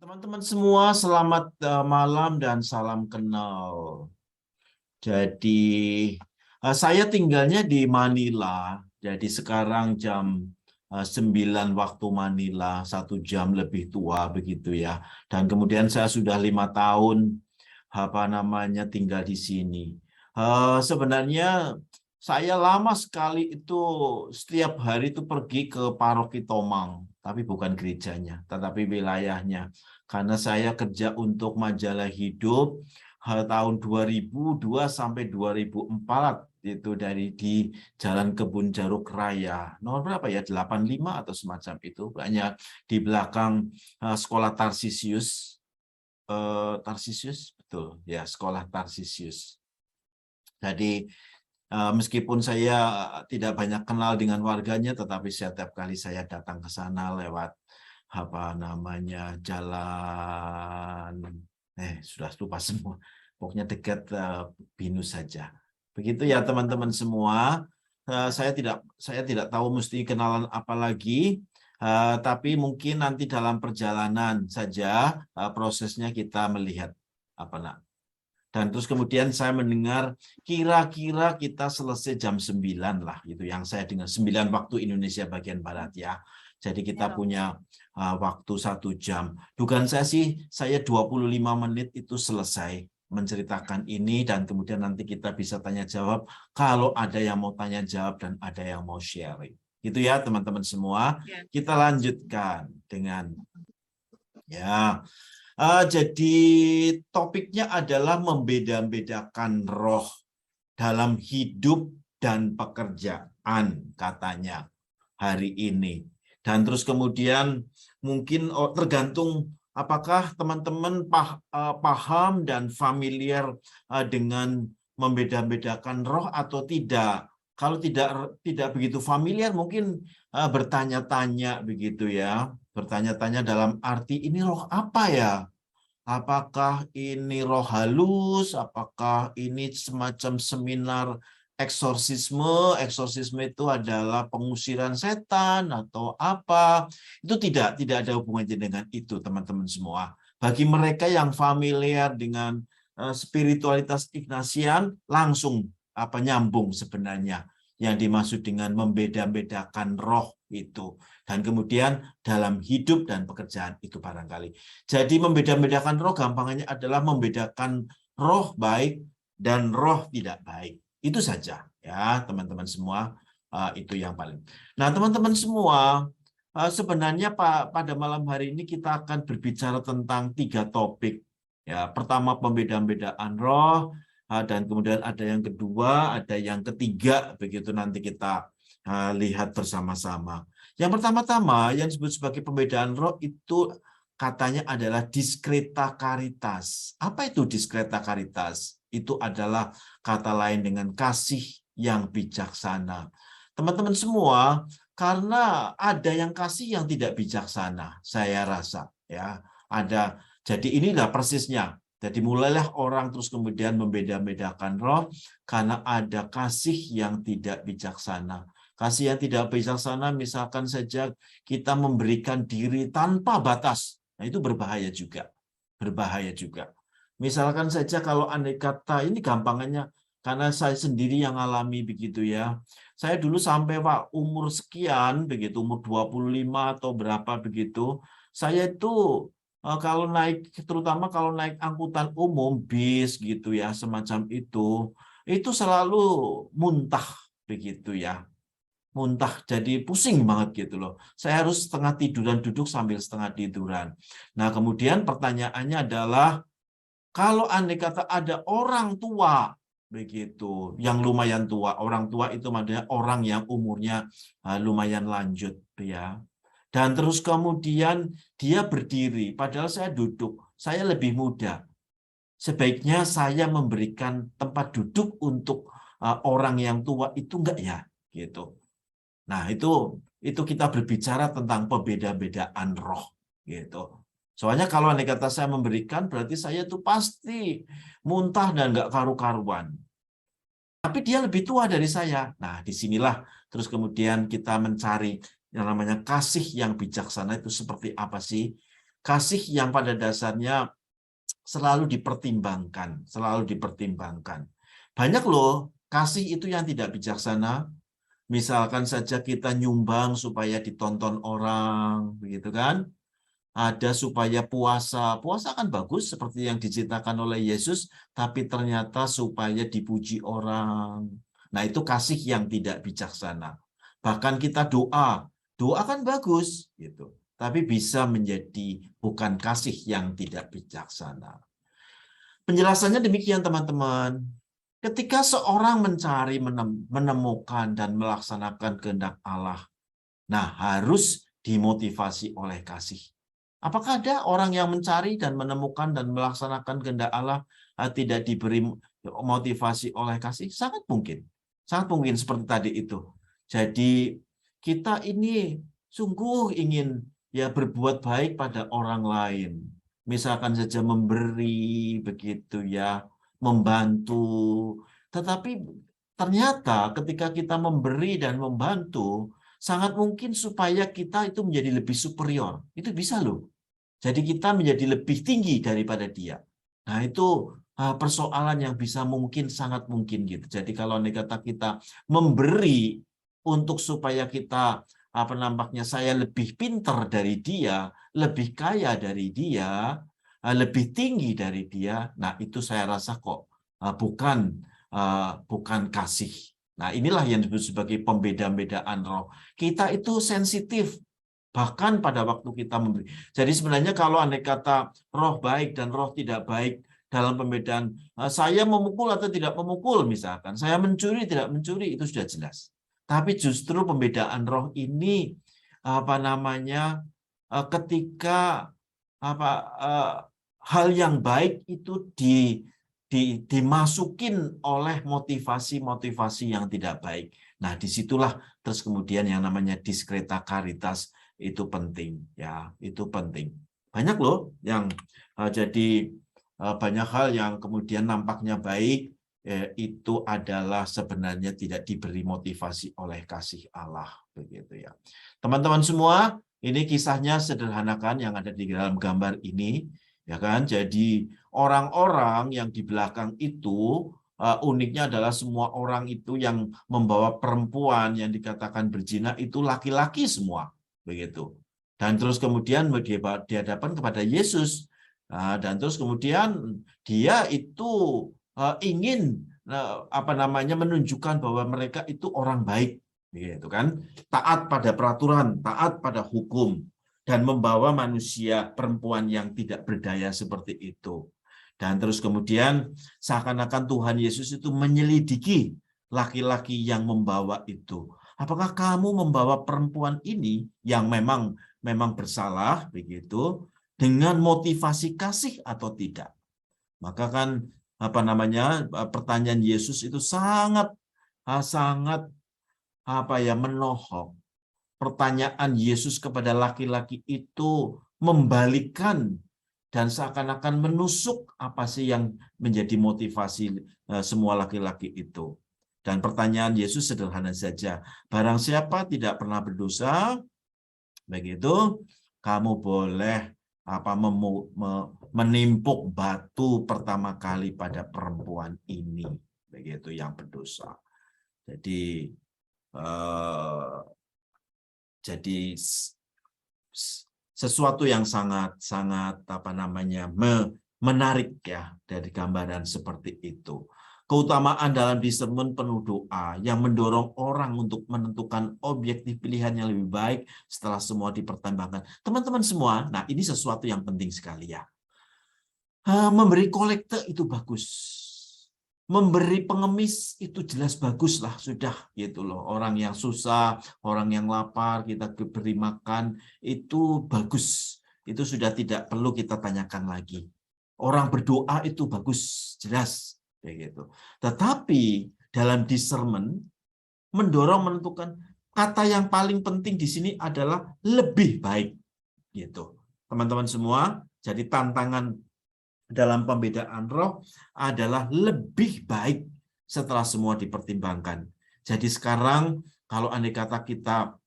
Teman-teman semua, selamat malam dan salam kenal. Jadi, saya tinggalnya di Manila. Jadi sekarang jam 9 waktu Manila, 1 jam lebih tua begitu ya. Dan kemudian saya sudah 5 tahun tinggal di sini. Sebenarnya saya lama sekali itu setiap hari itu pergi ke Paroki Tomang, tapi bukan gerejanya, tetapi wilayahnya. Karena saya kerja untuk majalah Hidup tahun 2002 sampai 2004 itu di Jalan Kebun Jaruk Raya. Nomor berapa ya? 85 atau semacam itu. Banyak di belakang sekolah Tarsisius. Tarsisius, betul. Ya, sekolah Tarsisius. Jadi meskipun saya tidak banyak kenal dengan warganya, tetapi setiap kali saya datang ke sana lewat jalan, sudah lupa semua. Pokoknya dekat Binus saja. Begitu ya teman-teman semua. Saya tidak tahu mesti kenalan apa lagi, tapi mungkin nanti dalam perjalanan saja prosesnya kita melihat apa. Dan terus kemudian saya mendengar kira-kira kita selesai jam 9 lah, itu yang saya dengar, 9 waktu Indonesia bagian Barat ya. Jadi kita punya waktu 1 jam. Dugaan saya sih, saya 25 menit itu selesai menceritakan ini, dan kemudian nanti kita bisa tanya jawab kalau ada yang mau tanya jawab dan ada yang mau sharing. Gitu ya teman-teman semua. Kita lanjutkan dengan ya. Jadi topiknya adalah membeda-bedakan roh dalam hidup dan pekerjaan katanya hari ini. Dan terus kemudian mungkin tergantung apakah teman-teman paham dan familiar dengan membeda-bedakan roh atau tidak. Kalau tidak begitu familiar, mungkin bertanya-tanya begitu ya. Bertanya-tanya dalam arti ini roh apa ya? Apakah ini roh halus? Apakah ini semacam seminar eksorsisme? Eksorsisme itu adalah pengusiran setan atau apa? Itu tidak ada hubungannya dengan itu, teman-teman semua. Bagi mereka yang familiar dengan spiritualitas Ignatian, langsung nyambung sebenarnya yang dimaksud dengan membeda-bedakan roh itu. Dan kemudian dalam hidup dan pekerjaan itu barangkali. Jadi membeda-bedakan roh gampangannya adalah membedakan roh baik dan roh tidak baik. Itu saja ya teman-teman semua, itu yang paling. Nah teman-teman semua, sebenarnya pada malam hari ini kita akan berbicara tentang 3 topik. Ya, pertama pembeda-bedaan roh, dan kemudian ada yang kedua, ada yang ketiga, begitu nanti kita lihat bersama-sama. Yang pertama-tama yang disebut sebagai pembedaan roh itu katanya adalah diskreta caritas. Apa itu diskreta caritas? Itu adalah kata lain dengan kasih yang bijaksana. Teman-teman semua, karena ada yang kasih yang tidak bijaksana, saya rasa ya. Jadi inilah persisnya. Jadi mulailah orang terus kemudian membeda-bedakan roh karena ada kasih yang tidak bijaksana. Kasih yang tidak bijaksana misalkan saja kita memberikan diri tanpa batas. Nah, itu berbahaya juga. Berbahaya juga. Misalkan saja kalau andai kata, ini gampangannya, karena saya sendiri yang alami begitu ya. Saya dulu sampai umur sekian, begitu umur 25 atau berapa begitu, saya itu kalau naik, terutama kalau naik angkutan umum, bis gitu ya, semacam itu selalu muntah begitu ya. Muntah, jadi pusing banget gitu loh. Saya harus setengah tiduran, duduk sambil setengah tiduran. Nah kemudian pertanyaannya adalah, kalau andai kata ada orang tua begitu, yang lumayan tua, orang tua itu maksudnya orang yang umurnya lumayan lanjut ya. Dan terus kemudian dia berdiri, padahal saya duduk, saya lebih muda. Sebaiknya saya memberikan tempat duduk untuk orang yang tua itu enggak ya, gitu. Nah, itu kita berbicara tentang perbeda-bedaan roh gitu. Soalnya kalau andai kata saya memberikan, berarti saya itu pasti muntah dan enggak karu-karuan. Tapi dia lebih tua dari saya. Nah, disinilah terus kemudian kita mencari yang namanya kasih yang bijaksana itu seperti apa sih? Kasih yang pada dasarnya selalu dipertimbangkan, selalu dipertimbangkan. Banyak loh kasih itu yang tidak bijaksana. Misalkan saja kita nyumbang supaya ditonton orang, begitu kan? Ada supaya puasa. Puasa kan bagus seperti yang diceritakan oleh Yesus, tapi ternyata supaya dipuji orang. Nah, itu kasih yang tidak bijaksana. Bahkan kita doa. Doa kan bagus gitu. Tapi bisa menjadi bukan kasih yang tidak bijaksana. Penjelasannya demikian, teman-teman. Ketika seorang mencari, menemukan, dan melaksanakan kehendak Allah, nah harus dimotivasi oleh kasih. Apakah ada orang yang mencari dan menemukan dan melaksanakan kehendak Allah tidak diberi motivasi oleh kasih? Sangat mungkin. Sangat mungkin seperti tadi itu. Jadi kita ini sungguh ingin ya berbuat baik pada orang lain. Misalkan saja memberi begitu ya, membantu. Tetapi ternyata ketika kita memberi dan membantu, sangat mungkin supaya kita itu menjadi lebih superior. Itu bisa loh. Jadi kita menjadi lebih tinggi daripada dia. Nah, itu persoalan yang bisa mungkin, sangat mungkin gitu. Jadi kalau kata kita memberi untuk supaya kita nampaknya saya lebih pintar dari dia, lebih kaya dari dia, lebih tinggi dari dia. Nah, itu saya rasa kok bukan kasih. Nah, inilah yang disebut sebagai pembeda-bedaan roh. Kita itu sensitif, bahkan pada waktu kita memberi. Jadi sebenarnya kalau andai kata roh baik dan roh tidak baik dalam pembedaan, saya memukul atau tidak memukul misalkan, saya mencuri tidak mencuri, itu sudah jelas. Tapi justru pembedaan roh ini ketika hal yang baik itu dimasukin oleh motivasi-motivasi yang tidak baik. Nah, disitulah terus kemudian yang namanya diskreta caritas itu penting, ya, itu penting. Banyak loh yang jadi banyak hal yang kemudian nampaknya baik, itu adalah sebenarnya tidak diberi motivasi oleh kasih Allah, begitu ya. Teman-teman semua, ini kisahnya sederhanakan yang ada di dalam gambar ini, ya kan? Jadi orang-orang yang di belakang itu uniknya adalah semua orang itu yang membawa perempuan yang dikatakan berzina itu laki-laki semua, begitu. Dan terus kemudian dihadapkan kepada Yesus, dan terus kemudian dia itu ingin menunjukkan bahwa mereka itu orang baik, gitu kan? Taat pada peraturan, taat pada hukum, dan membawa manusia perempuan yang tidak berdaya seperti itu. Dan terus kemudian seakan-akan Tuhan Yesus itu menyelidiki laki-laki yang membawa itu. Apakah kamu membawa perempuan ini yang memang bersalah begitu dengan motivasi kasih atau tidak? Maka kan pertanyaan Yesus itu sangat menohok. Pertanyaan Yesus kepada laki-laki itu membalikkan dan seakan-akan menusuk apa sih yang menjadi motivasi semua laki-laki itu. Dan pertanyaan Yesus sederhana saja. Barang siapa tidak pernah berdosa, begitu, kamu boleh menimpuk batu pertama kali pada perempuan ini, begitu, yang berdosa. Jadi sesuatu yang sangat menarik ya dari gambaran seperti itu. Keutamaan dalam discernment penuh doa yang mendorong orang untuk menentukan objektif pilihan yang lebih baik setelah semua dipertimbangkan. Teman-teman semua, nah ini sesuatu yang penting sekali ya. Memberi kolekte itu bagus. Memberi pengemis itu jelas bagus lah, sudah gitu loh. Orang yang susah, orang yang lapar, kita beri makan, itu bagus. Itu sudah tidak perlu kita tanyakan lagi. Orang berdoa itu bagus, jelas. Kayak gitu. Tetapi dalam discernment, mendorong menentukan kata yang paling penting di sini adalah lebih baik. Gitu. Teman-teman semua, jadi tantangan dalam pembedaan roh adalah lebih baik setelah semua dipertimbangkan. Jadi sekarang kalau andai kata kita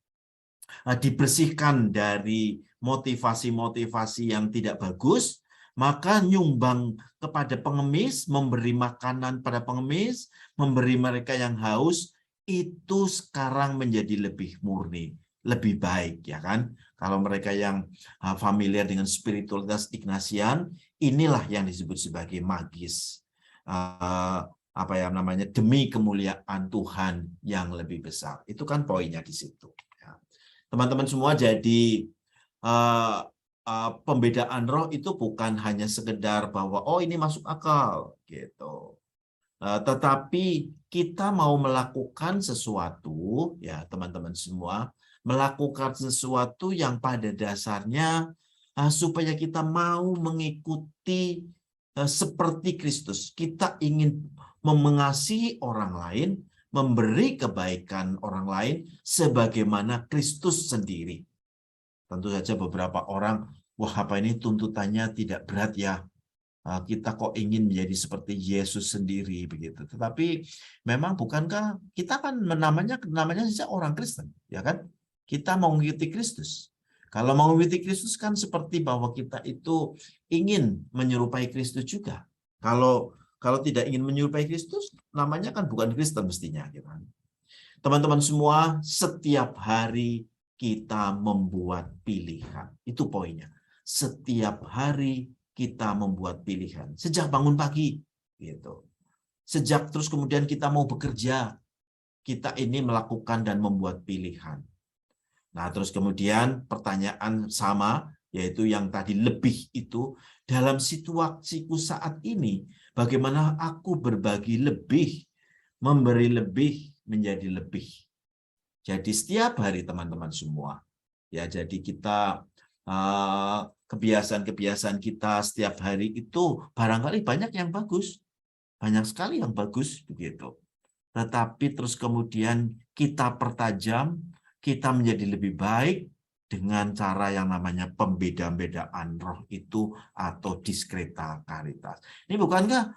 dibersihkan dari motivasi-motivasi yang tidak bagus, maka nyumbang kepada pengemis, memberi makanan pada pengemis, memberi mereka yang haus, itu sekarang menjadi lebih murni, lebih baik, ya kan? Kalau mereka yang familiar dengan spiritualitas Ignatian, inilah yang disebut sebagai magis. Apa ya namanya, demi kemuliaan Tuhan yang lebih besar. Itu kan poinnya di situ. Teman-teman semua, jadi pembedaan roh itu bukan hanya sekedar bahwa oh ini masuk akal gitu. Tetapi kita mau melakukan sesuatu, ya teman-teman semua, melakukan sesuatu yang pada dasarnya supaya kita mau mengikuti seperti Kristus. Kita ingin mengasihi orang lain, memberi kebaikan orang lain sebagaimana Kristus sendiri. Tentu saja beberapa orang, wah apa ini tuntutannya tidak berat ya. Kita kok ingin menjadi seperti Yesus sendiri begitu. Tetapi memang bukankah kita kan namanya saja orang Kristen, ya kan? Kita mau mengikuti Kristus. Kalau mau mengikuti Kristus kan seperti bahwa kita itu ingin menyerupai Kristus juga. Kalau tidak ingin menyerupai Kristus, namanya kan bukan Kristen mestinya. Teman-teman semua, setiap hari kita membuat pilihan. Itu poinnya. Setiap hari kita membuat pilihan. Sejak bangun pagi, gitu. Sejak terus kemudian kita mau bekerja, kita ini melakukan dan membuat pilihan. Nah, terus kemudian pertanyaan sama, yaitu yang tadi lebih itu, dalam situasiku saat ini, bagaimana aku berbagi lebih, memberi lebih, menjadi lebih. Jadi setiap hari teman-teman semua, ya jadi kita kebiasaan-kebiasaan kita setiap hari itu barangkali banyak yang bagus, banyak sekali yang bagus begitu. Tetapi terus kemudian kita pertajam, kita menjadi lebih baik dengan cara yang namanya pembeda-bedaan roh itu atau diskreta caritas. Ini bukankah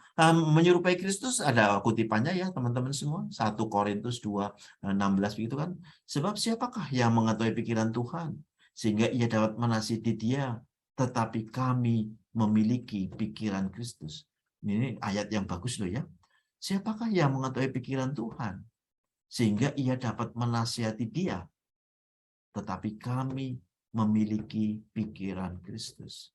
menyerupai Kristus? Ada kutipannya ya teman-teman semua, 1 Korintus 2:16 begitu kan? Sebab siapakah yang mengetahui pikiran Tuhan sehingga ia dapat menasihati dia, tetapi kami memiliki pikiran Kristus. Ini ayat yang bagus loh ya. Siapakah yang mengetahui pikiran Tuhan sehingga ia dapat menasihati dia, tetapi kami memiliki pikiran Kristus.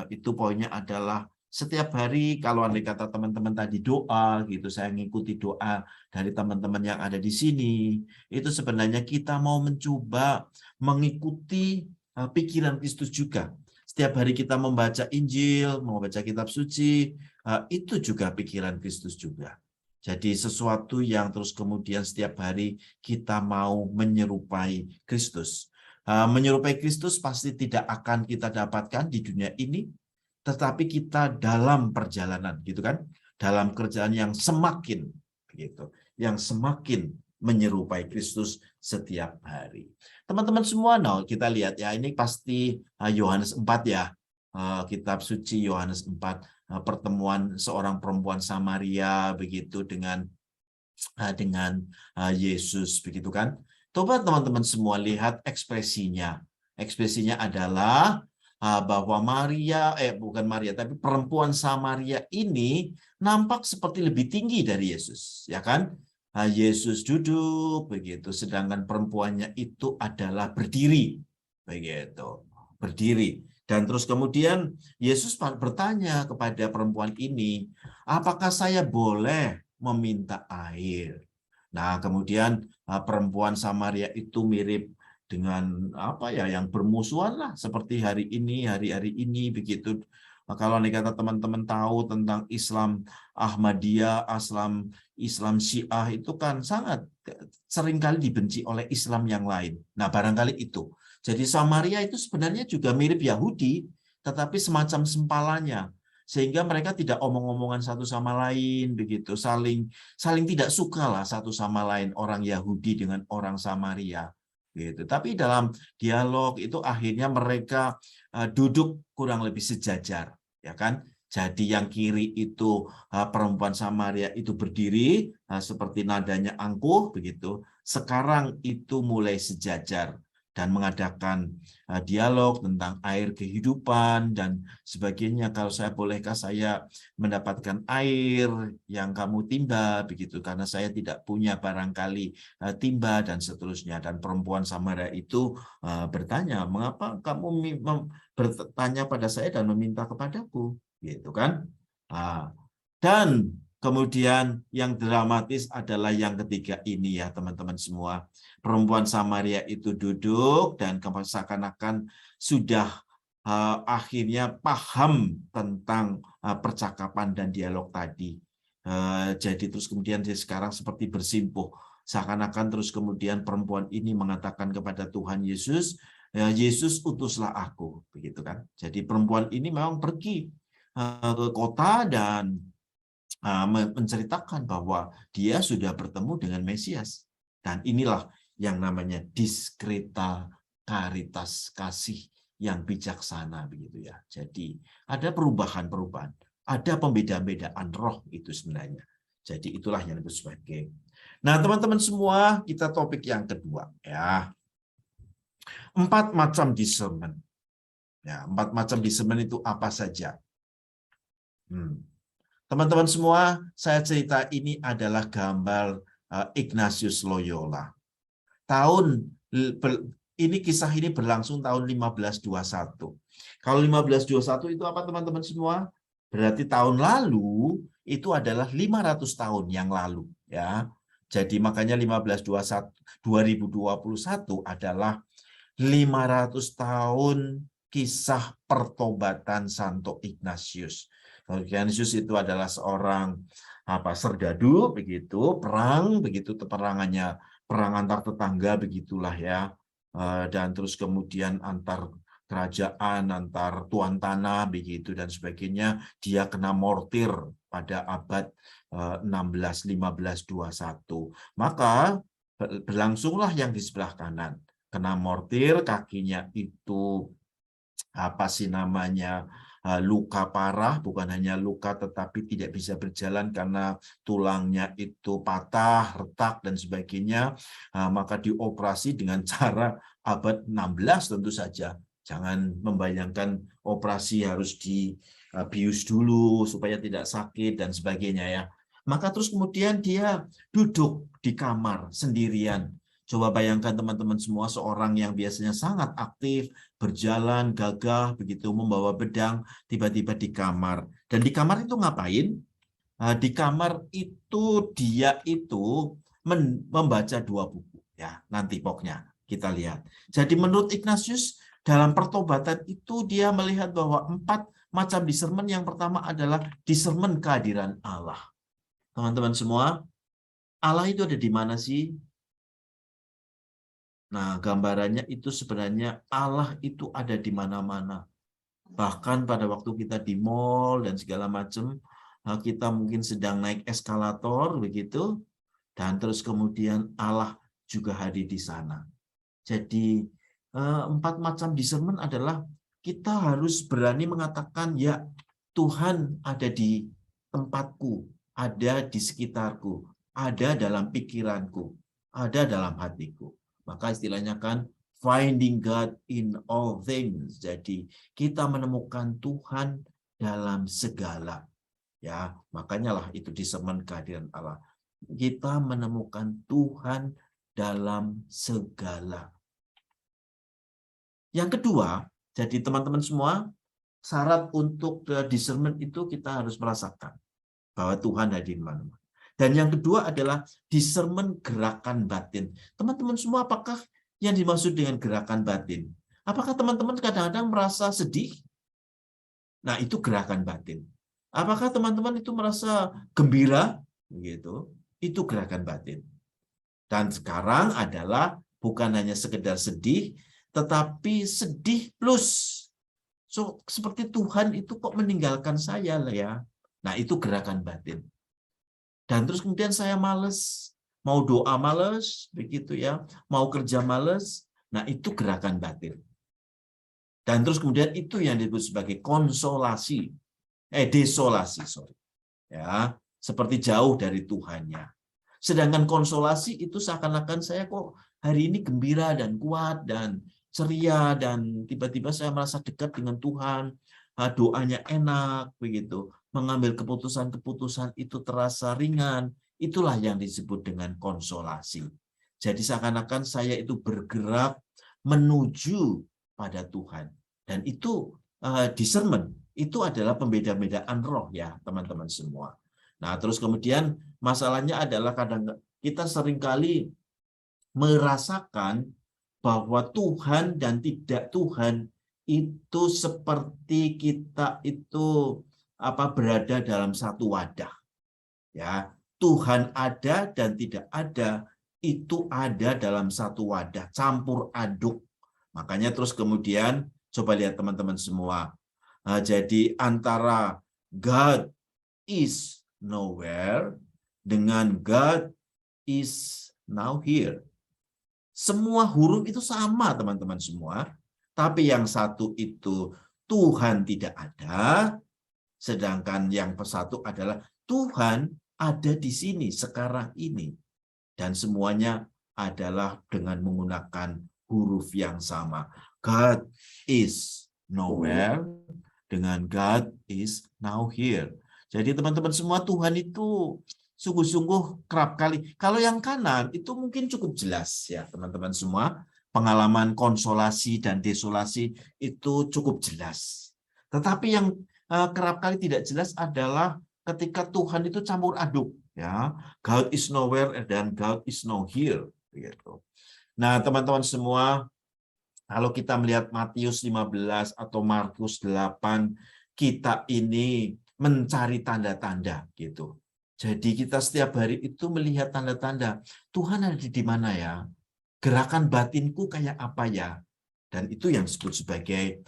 Itu poinnya adalah setiap hari kalau andai kata teman-teman tadi doa gitu, saya mengikuti doa dari teman-teman yang ada di sini, itu sebenarnya kita mau mencoba mengikuti pikiran Kristus juga. Setiap hari kita membaca Injil, membaca kitab suci, itu juga pikiran Kristus juga. Jadi sesuatu yang terus kemudian setiap hari kita mau menyerupai Kristus. Menyerupai Kristus pasti tidak akan kita dapatkan di dunia ini, tetapi kita dalam perjalanan, gitu kan? Dalam kerjaan yang semakin, gitu, yang semakin menyerupai Kristus setiap hari. Teman-teman semua, kita lihat ya, ini pasti Yohanes 4 ya, kitab suci Yohanes 4. Pertemuan seorang perempuan Samaria begitu dengan Yesus begitu kan. Coba teman-teman semua lihat ekspresinya. Ekspresinya adalah bahwa bukan Maria tapi perempuan Samaria ini nampak seperti lebih tinggi dari Yesus, ya kan? Yesus duduk begitu, sedangkan perempuannya itu adalah berdiri begitu, berdiri. Dan terus kemudian Yesus bertanya kepada perempuan ini, apakah saya boleh meminta air? Nah, kemudian perempuan Samaria itu mirip dengan apa ya, yang bermusuhan lah seperti hari ini, hari-hari ini begitu. Kalau kata teman-teman tahu tentang Islam Ahmadiyah, Islam Syiah itu kan sangat seringkali dibenci oleh Islam yang lain. Nah, barangkali itu. Jadi Samaria itu sebenarnya juga mirip Yahudi, tetapi semacam sempalannya, sehingga mereka tidak omong-omongan satu sama lain begitu, saling tidak suka lah satu sama lain, orang Yahudi dengan orang Samaria gitu. Tapi dalam dialog itu akhirnya mereka duduk kurang lebih sejajar, ya kan? Jadi yang kiri itu perempuan Samaria itu berdiri seperti nadanya angkuh begitu. Sekarang itu mulai sejajar dan mengadakan dialog tentang air kehidupan dan sebagainya. Kalau saya bolehkah saya mendapatkan air yang kamu timba begitu, karena saya tidak punya barangkali timba dan seterusnya. Dan perempuan Samaria itu bertanya, mengapa kamu bertanya pada saya dan meminta kepadaku? Gitu kan. Dan kemudian yang dramatis adalah yang ketiga ini ya teman-teman semua. Perempuan Samaria itu duduk dan seakan-akan sudah akhirnya paham tentang percakapan dan dialog tadi. Jadi terus kemudian dia sekarang seperti bersimpuh. Seakan-akan terus kemudian perempuan ini mengatakan kepada Tuhan Yesus, Yesus utuslah aku, begitu kan. Jadi perempuan ini memang pergi ke kota dan menceritakan bahwa dia sudah bertemu dengan Mesias. Dan inilah yang namanya diskreta karitas, kasih yang bijaksana begitu ya. Jadi ada perubahan-perubahan, ada pembeda-bedaan roh itu sebenarnya. Jadi itulah yang disebut sebagai. Nah, teman-teman semua, kita topik yang kedua ya. 4 macam discernment. Ya, 4 macam discernment itu apa saja? Teman-teman semua, saya cerita ini adalah gambar Ignatius Loyola. Kisah ini berlangsung tahun 1521. Kalau 1521 itu apa teman-teman semua? Berarti tahun lalu itu adalah 500 tahun yang lalu ya. Jadi makanya 2021 adalah 500 tahun kisah pertobatan Santo Ignatius. Ignatius itu adalah seorang serdadu begitu, perang begitu, peperangannya perang antar tetangga begitulah ya. Dan terus kemudian antar kerajaan, antar tuan tanah begitu dan sebagainya, dia kena mortir pada abad 16-15-21. Maka berlangsunglah yang di sebelah kanan. Kena mortir, kakinya itu luka parah, bukan hanya luka tetapi tidak bisa berjalan karena tulangnya itu patah, retak dan sebagainya. Maka dioperasi dengan cara abad 16 tentu saja. Jangan membayangkan operasi harus dibius dulu supaya tidak sakit dan sebagainya ya. Maka terus kemudian dia duduk di kamar sendirian. Coba bayangkan teman-teman semua, seorang yang biasanya sangat aktif, berjalan, gagah, begitu membawa pedang, tiba-tiba di kamar. Dan di kamar itu ngapain? Di kamar itu dia itu membaca 2 buku. Ya, nanti pokoknya kita lihat. Jadi menurut Ignatius, dalam pertobatan itu dia melihat bahwa 4 macam discernment. Yang pertama adalah discernment kehadiran Allah. Teman-teman semua, Allah itu ada di mana sih? Nah, gambarannya itu sebenarnya Allah itu ada di mana-mana. Bahkan pada waktu kita di mall dan segala macam, kita mungkin sedang naik eskalator begitu, dan terus kemudian Allah juga hadir di sana. Jadi 4 macam discernment adalah kita harus berani mengatakan, ya Tuhan ada di tempatku, ada di sekitarku, ada dalam pikiranku, ada dalam hatiku. Maka istilahnya kan finding God in all things. Jadi kita menemukan Tuhan dalam segala. Ya, makanya lah itu discernment kehadiran Allah. Kita menemukan Tuhan dalam segala. Yang kedua, jadi teman-teman semua, syarat untuk discernment itu kita harus merasakan bahwa Tuhan ada di mana-mana. Dan yang kedua adalah discernment gerakan batin. Teman-teman semua, apakah yang dimaksud dengan gerakan batin? Apakah teman-teman kadang-kadang merasa sedih? Nah, itu gerakan batin. Apakah teman-teman itu merasa gembira? Begitu. Itu gerakan batin. Dan sekarang adalah bukan hanya sekedar sedih, tetapi sedih plus. So, seperti Tuhan itu kok meninggalkan saya lah ya. Nah, itu gerakan batin. Dan terus kemudian saya males, mau doa males, begitu ya, mau kerja males. Nah, itu gerakan batin. Dan terus kemudian itu yang disebut sebagai konsolasi. desolasi, sorry. Ya, seperti jauh dari Tuhannya. Sedangkan konsolasi itu seakan-akan saya kok hari ini gembira dan kuat dan ceria dan tiba-tiba saya merasa dekat dengan Tuhan, doanya enak begitu, mengambil keputusan-keputusan itu terasa ringan. Itulah yang disebut dengan konsolasi. Jadi seakan-akan saya itu bergerak menuju pada Tuhan. Dan itu discernment, itu adalah pembeda-bedaan roh ya teman-teman semua. Nah terus kemudian masalahnya adalah kadang kita seringkali merasakan bahwa Tuhan dan tidak Tuhan itu seperti kita itu berada dalam satu wadah. Ya, Tuhan ada dan tidak ada itu ada dalam satu wadah, campur aduk. Makanya terus kemudian coba lihat teman-teman semua. Jadi antara God is nowhere dengan God is now here. Semua huruf itu sama teman-teman semua, tapi yang satu itu Tuhan tidak ada, sedangkan yang satu adalah Tuhan ada di sini sekarang ini. Dan semuanya adalah dengan menggunakan huruf yang sama. God is nowhere dengan God is now here. Jadi teman-teman semua, Tuhan itu sungguh-sungguh kerap kali. Kalau yang kanan itu mungkin cukup jelas ya teman-teman semua. Pengalaman konsolasi dan desolasi itu cukup jelas. Tetapi yang kerap kali tidak jelas adalah ketika Tuhan itu campur aduk. Ya, God is nowhere dan God is now here. Gitu. Nah teman-teman semua, kalau kita melihat Matius 15 atau Markus 8, kita ini mencari tanda-tanda gitu. Jadi kita setiap hari itu melihat tanda-tanda. Tuhan ada di mana ya? Gerakan batinku kayak apa ya? Dan itu yang disebut sebagai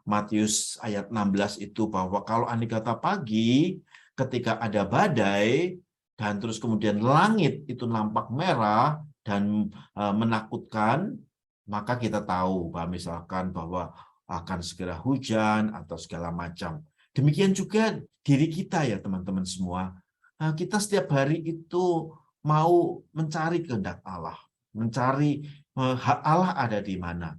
Matius ayat 16 itu, bahwa kalau andai kata pagi ketika ada badai dan terus kemudian langit itu nampak merah dan menakutkan, maka kita tahu bahwa misalkan bahwa akan segera hujan atau segala macam. Demikian juga diri kita ya teman-teman semua. Kita setiap hari itu mau mencari kehendak Allah, mencari Allah ada di mana.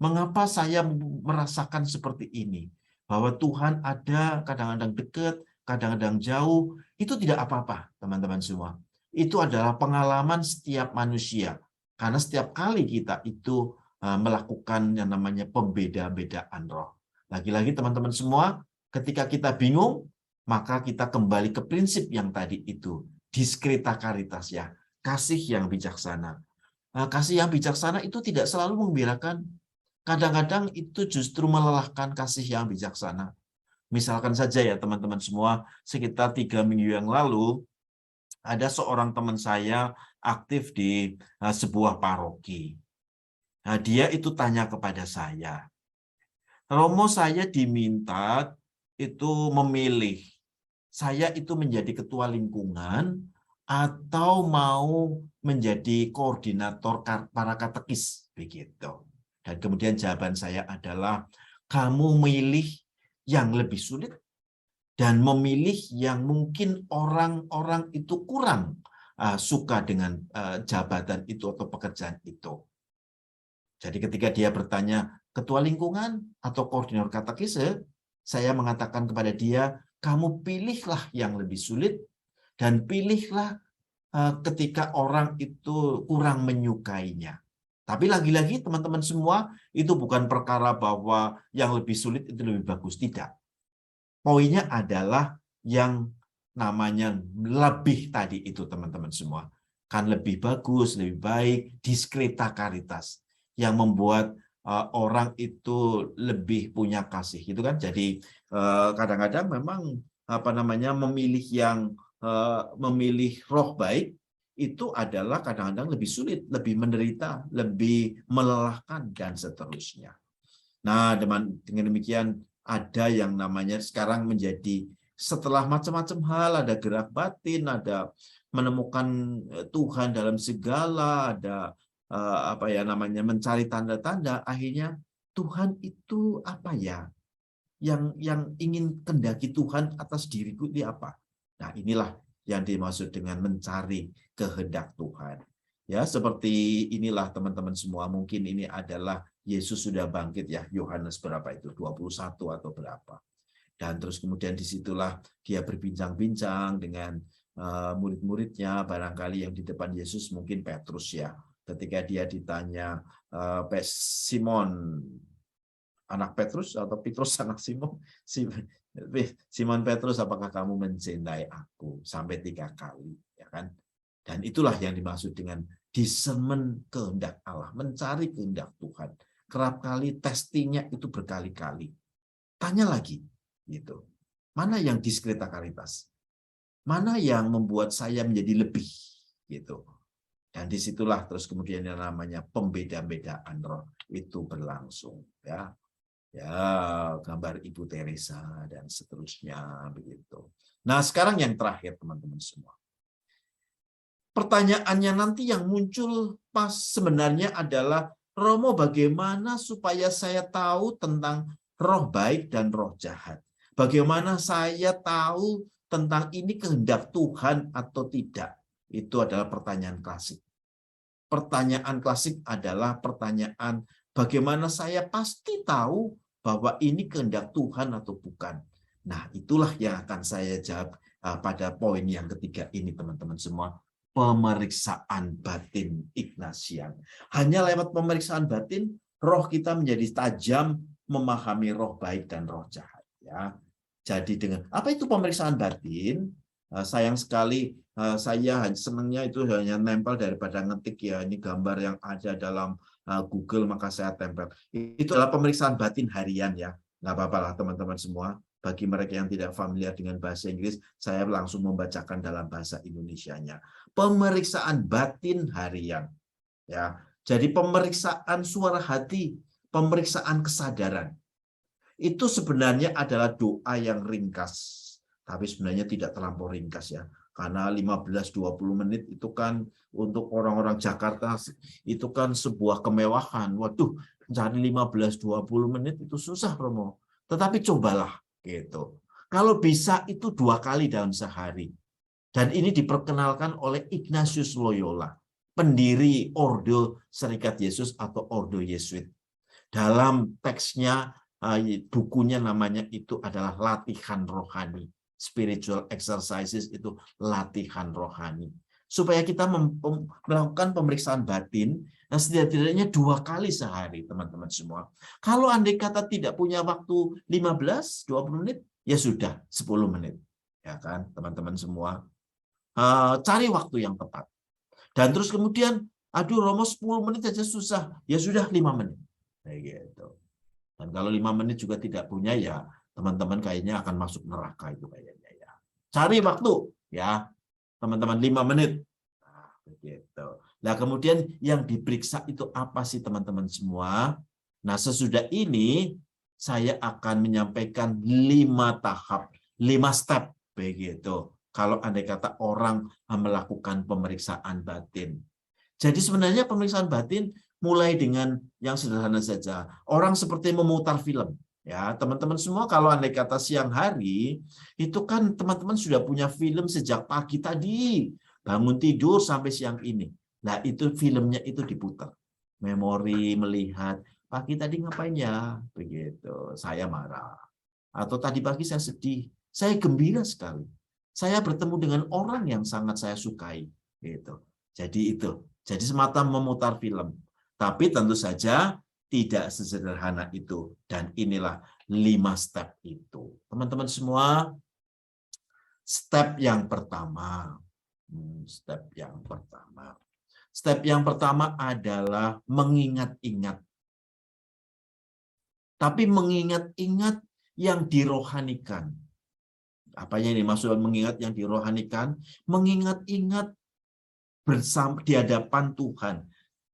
Mengapa saya merasakan seperti ini? Bahwa Tuhan ada kadang-kadang dekat, kadang-kadang jauh, itu tidak apa-apa teman-teman semua. Itu adalah pengalaman setiap manusia. Karena setiap kali kita itu melakukan yang namanya pembeda-bedaan roh. Lagi-lagi teman-teman semua, ketika kita bingung, maka kita kembali ke prinsip yang tadi itu. Diskreta caritas ya, kasih yang bijaksana. Kasih yang bijaksana itu tidak selalu menggembirakan. Kadang-kadang itu justru melelahkan kasih yang bijaksana. Misalkan saja ya teman-teman semua, sekitar 3 minggu yang lalu, ada seorang teman saya aktif di sebuah paroki. Nah, dia itu tanya kepada saya, Romo, saya diminta itu memilih, saya itu menjadi ketua lingkungan atau mau menjadi koordinator para katekis, begitu. Dan kemudian jawaban saya adalah, kamu milih yang lebih sulit dan memilih yang mungkin orang-orang itu kurang suka dengan jabatan itu atau pekerjaan itu. Jadi ketika dia bertanya, ketua lingkungan atau koordinator katekis, saya mengatakan kepada dia, kamu pilihlah yang lebih sulit dan pilihlah ketika orang itu kurang menyukainya. Tapi lagi-lagi teman-teman semua, itu bukan perkara bahwa yang lebih sulit itu lebih bagus. Tidak. Poinnya adalah yang namanya lebih tadi itu teman-teman semua. Kan lebih bagus, lebih baik, diskreta caritas. Yang membuat orang itu lebih punya kasih. Gitu kan. Jadi kadang-kadang memang memilih yang memilih roh baik, itu adalah kadang-kadang lebih sulit, lebih menderita, lebih melelahkan, dan seterusnya. Nah, dengan demikian ada yang namanya sekarang menjadi setelah macam-macam hal, ada gerak batin, ada menemukan Tuhan dalam segala, ada mencari tanda-tanda, akhirnya Tuhan itu apa ya? yang ingin kendaki Tuhan atas diriku ini apa? Nah, inilah yang dimaksud dengan mencari kehendak Tuhan. Ya, seperti inilah teman-teman semua, mungkin ini adalah Yesus sudah bangkit ya, Yohanes berapa itu? 21 atau berapa. Dan terus kemudian disitulah dia berbincang-bincang dengan murid-muridnya, barangkali yang di depan Yesus mungkin Petrus ya. Ketika dia ditanya, Simon, anak Petrus atau Petrus anak Simon, Simon Petrus, apakah kamu mencintai aku? Sampai 3 kali, ya kan? Dan itulah yang dimaksud dengan discernment kehendak Allah, mencari kehendak Tuhan. Kerap kali testingnya itu berkali-kali. Tanya lagi, gitu. Mana yang diskretakaritas? Mana yang membuat saya menjadi lebih, gitu. Dan disitulah terus kemudian yang namanya pembeda-bedaan roh itu berlangsung, ya. Ya, gambar Ibu Teresa dan seterusnya begitu. Nah, sekarang yang terakhir teman-teman semua. Pertanyaannya nanti yang muncul pas sebenarnya adalah, Romo, bagaimana supaya saya tahu tentang roh baik dan roh jahat? Bagaimana saya tahu tentang ini kehendak Tuhan atau tidak? Itu adalah pertanyaan klasik. Pertanyaan klasik adalah pertanyaan, bagaimana saya pasti tahu bahwa ini kehendak Tuhan atau bukan? Nah, itulah yang akan saya jawab pada poin yang ketiga ini, teman-teman semua. Pemeriksaan batin Ignatian. Hanya lewat pemeriksaan batin, roh kita menjadi tajam memahami roh baik dan roh jahat. Ya. Jadi dengan apa itu pemeriksaan batin? Sayang sekali saya senangnya itu hanya nempel daripada ngetik ya, ini gambar yang ada dalam Google maka saya tempel. Itu adalah pemeriksaan batin harian ya. Nggak apa-apa lah teman-teman semua. Bagi mereka yang tidak familiar dengan bahasa Inggris, saya langsung membacakan dalam bahasa Indonesianya. Pemeriksaan batin harian. Ya. Jadi pemeriksaan suara hati, pemeriksaan kesadaran. Itu sebenarnya adalah doa yang ringkas. Tapi sebenarnya tidak terlampau ringkas ya. Karena 15-20 menit itu kan untuk orang-orang Jakarta itu kan sebuah kemewahan. Waduh, cari 15-20 menit itu susah, Romo. Tetapi cobalah gitu. Kalau bisa itu 2 kali dalam sehari. Dan ini diperkenalkan oleh Ignatius Loyola, pendiri Ordo Serikat Yesus atau Ordo Yesuit. Dalam teksnya, bukunya namanya itu adalah latihan rohani. Spiritual exercises itu latihan rohani. Supaya kita melakukan pemeriksaan batin, nah setidaknya 2 kali sehari, teman-teman semua. Kalau andai kata tidak punya waktu 15-20 menit, ya sudah 10 menit. Ya kan, teman-teman semua. Cari waktu yang tepat. Dan terus kemudian, aduh Romo 10 menit saja susah, ya sudah 5 menit. Kayak gitu. Dan kalau 5 menit juga tidak punya, ya teman-teman kayaknya akan masuk neraka itu kayaknya ya. Cari waktu ya, teman-teman 5 menit. Nah, begitu. Nah, kemudian yang diperiksa itu apa sih teman-teman semua? Nah, sesudah ini saya akan menyampaikan 5 tahap, 5 step begitu. Kalau andai kata orang melakukan pemeriksaan batin. Jadi sebenarnya pemeriksaan batin mulai dengan yang sederhana saja. Orang seperti memutar film. Ya, teman-teman semua kalau andai kata siang hari, itu kan teman-teman sudah punya film sejak pagi tadi. Bangun tidur sampai siang ini. Nah, itu filmnya itu diputar. Memori, melihat, pagi tadi ngapain ya? Begitu, saya marah. Atau tadi pagi saya sedih. Saya gembira sekali. Saya bertemu dengan orang yang sangat saya sukai. Gitu. Jadi itu. Jadi semata memutar film. Tapi tentu saja tidak sesederhana itu. Dan inilah 5 step itu. Teman-teman semua, step yang pertama. Step yang pertama. Step yang pertama adalah mengingat-ingat. Tapi mengingat-ingat yang dirohanikan. Apa yang dimaksud mengingat yang dirohanikan? Mengingat-ingat bersama di hadapan Tuhan.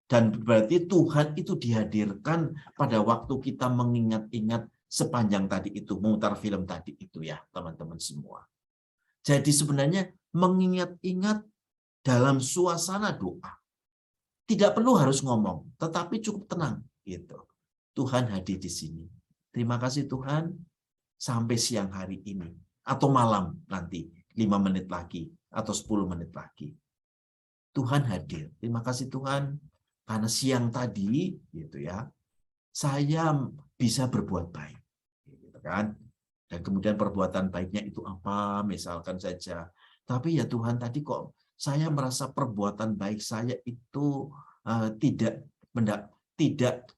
Dan berarti Tuhan itu dihadirkan pada waktu kita mengingat-ingat sepanjang tadi itu, memutar film tadi itu ya, teman-teman semua. Jadi sebenarnya mengingat-ingat dalam suasana doa. Tidak perlu harus ngomong, tetapi cukup tenang gitu. Tuhan hadir di sini. Terima kasih Tuhan. sampai siang hari ini atau malam nanti 5 menit lagi atau 10 menit lagi. Tuhan hadir. Terima kasih Tuhan karena siang tadi gitu ya, saya bisa berbuat baik. Gitu kan? Dan kemudian perbuatan baiknya itu apa? Misalkan saja. Tapi ya Tuhan tadi kok saya merasa perbuatan baik saya itu tidak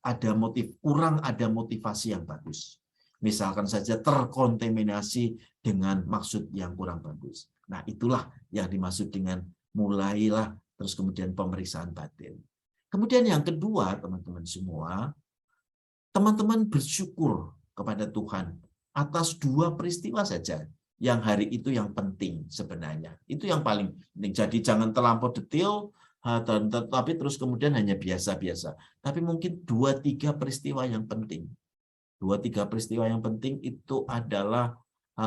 ada kurang ada motivasi yang bagus. Misalkan saja terkontaminasi dengan maksud yang kurang bagus. Nah, itulah yang dimaksud dengan mulailah terus kemudian pemeriksaan batin. Kemudian yang kedua, teman-teman semua, teman-teman bersyukur kepada Tuhan atas 2 peristiwa saja yang hari itu yang penting sebenarnya. Itu yang paling penting. Jadi jangan terlampau detail, tapi terus kemudian hanya biasa-biasa. Tapi mungkin 2-3 peristiwa yang penting. 2-3 peristiwa yang penting itu adalah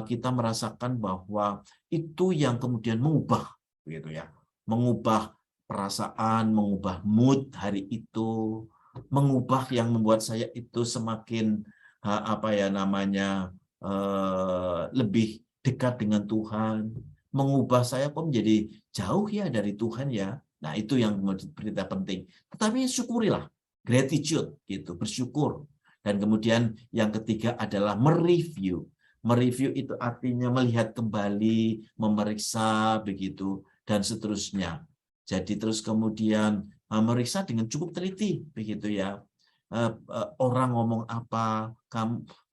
kita merasakan bahwa itu yang kemudian mengubah, gitu ya, mengubah perasaan, mengubah mood hari itu, mengubah yang membuat saya itu semakin lebih dekat dengan Tuhan, mengubah saya kok menjadi jauh ya dari Tuhan ya. Nah, itu yang berita penting. Tetapi syukurilah, gratitude gitu, bersyukur. Dan kemudian yang ketiga adalah mereview. Mereview itu artinya melihat kembali, memeriksa begitu dan seterusnya. Jadi terus kemudian meriksa dengan cukup teliti begitu ya. Orang ngomong apa,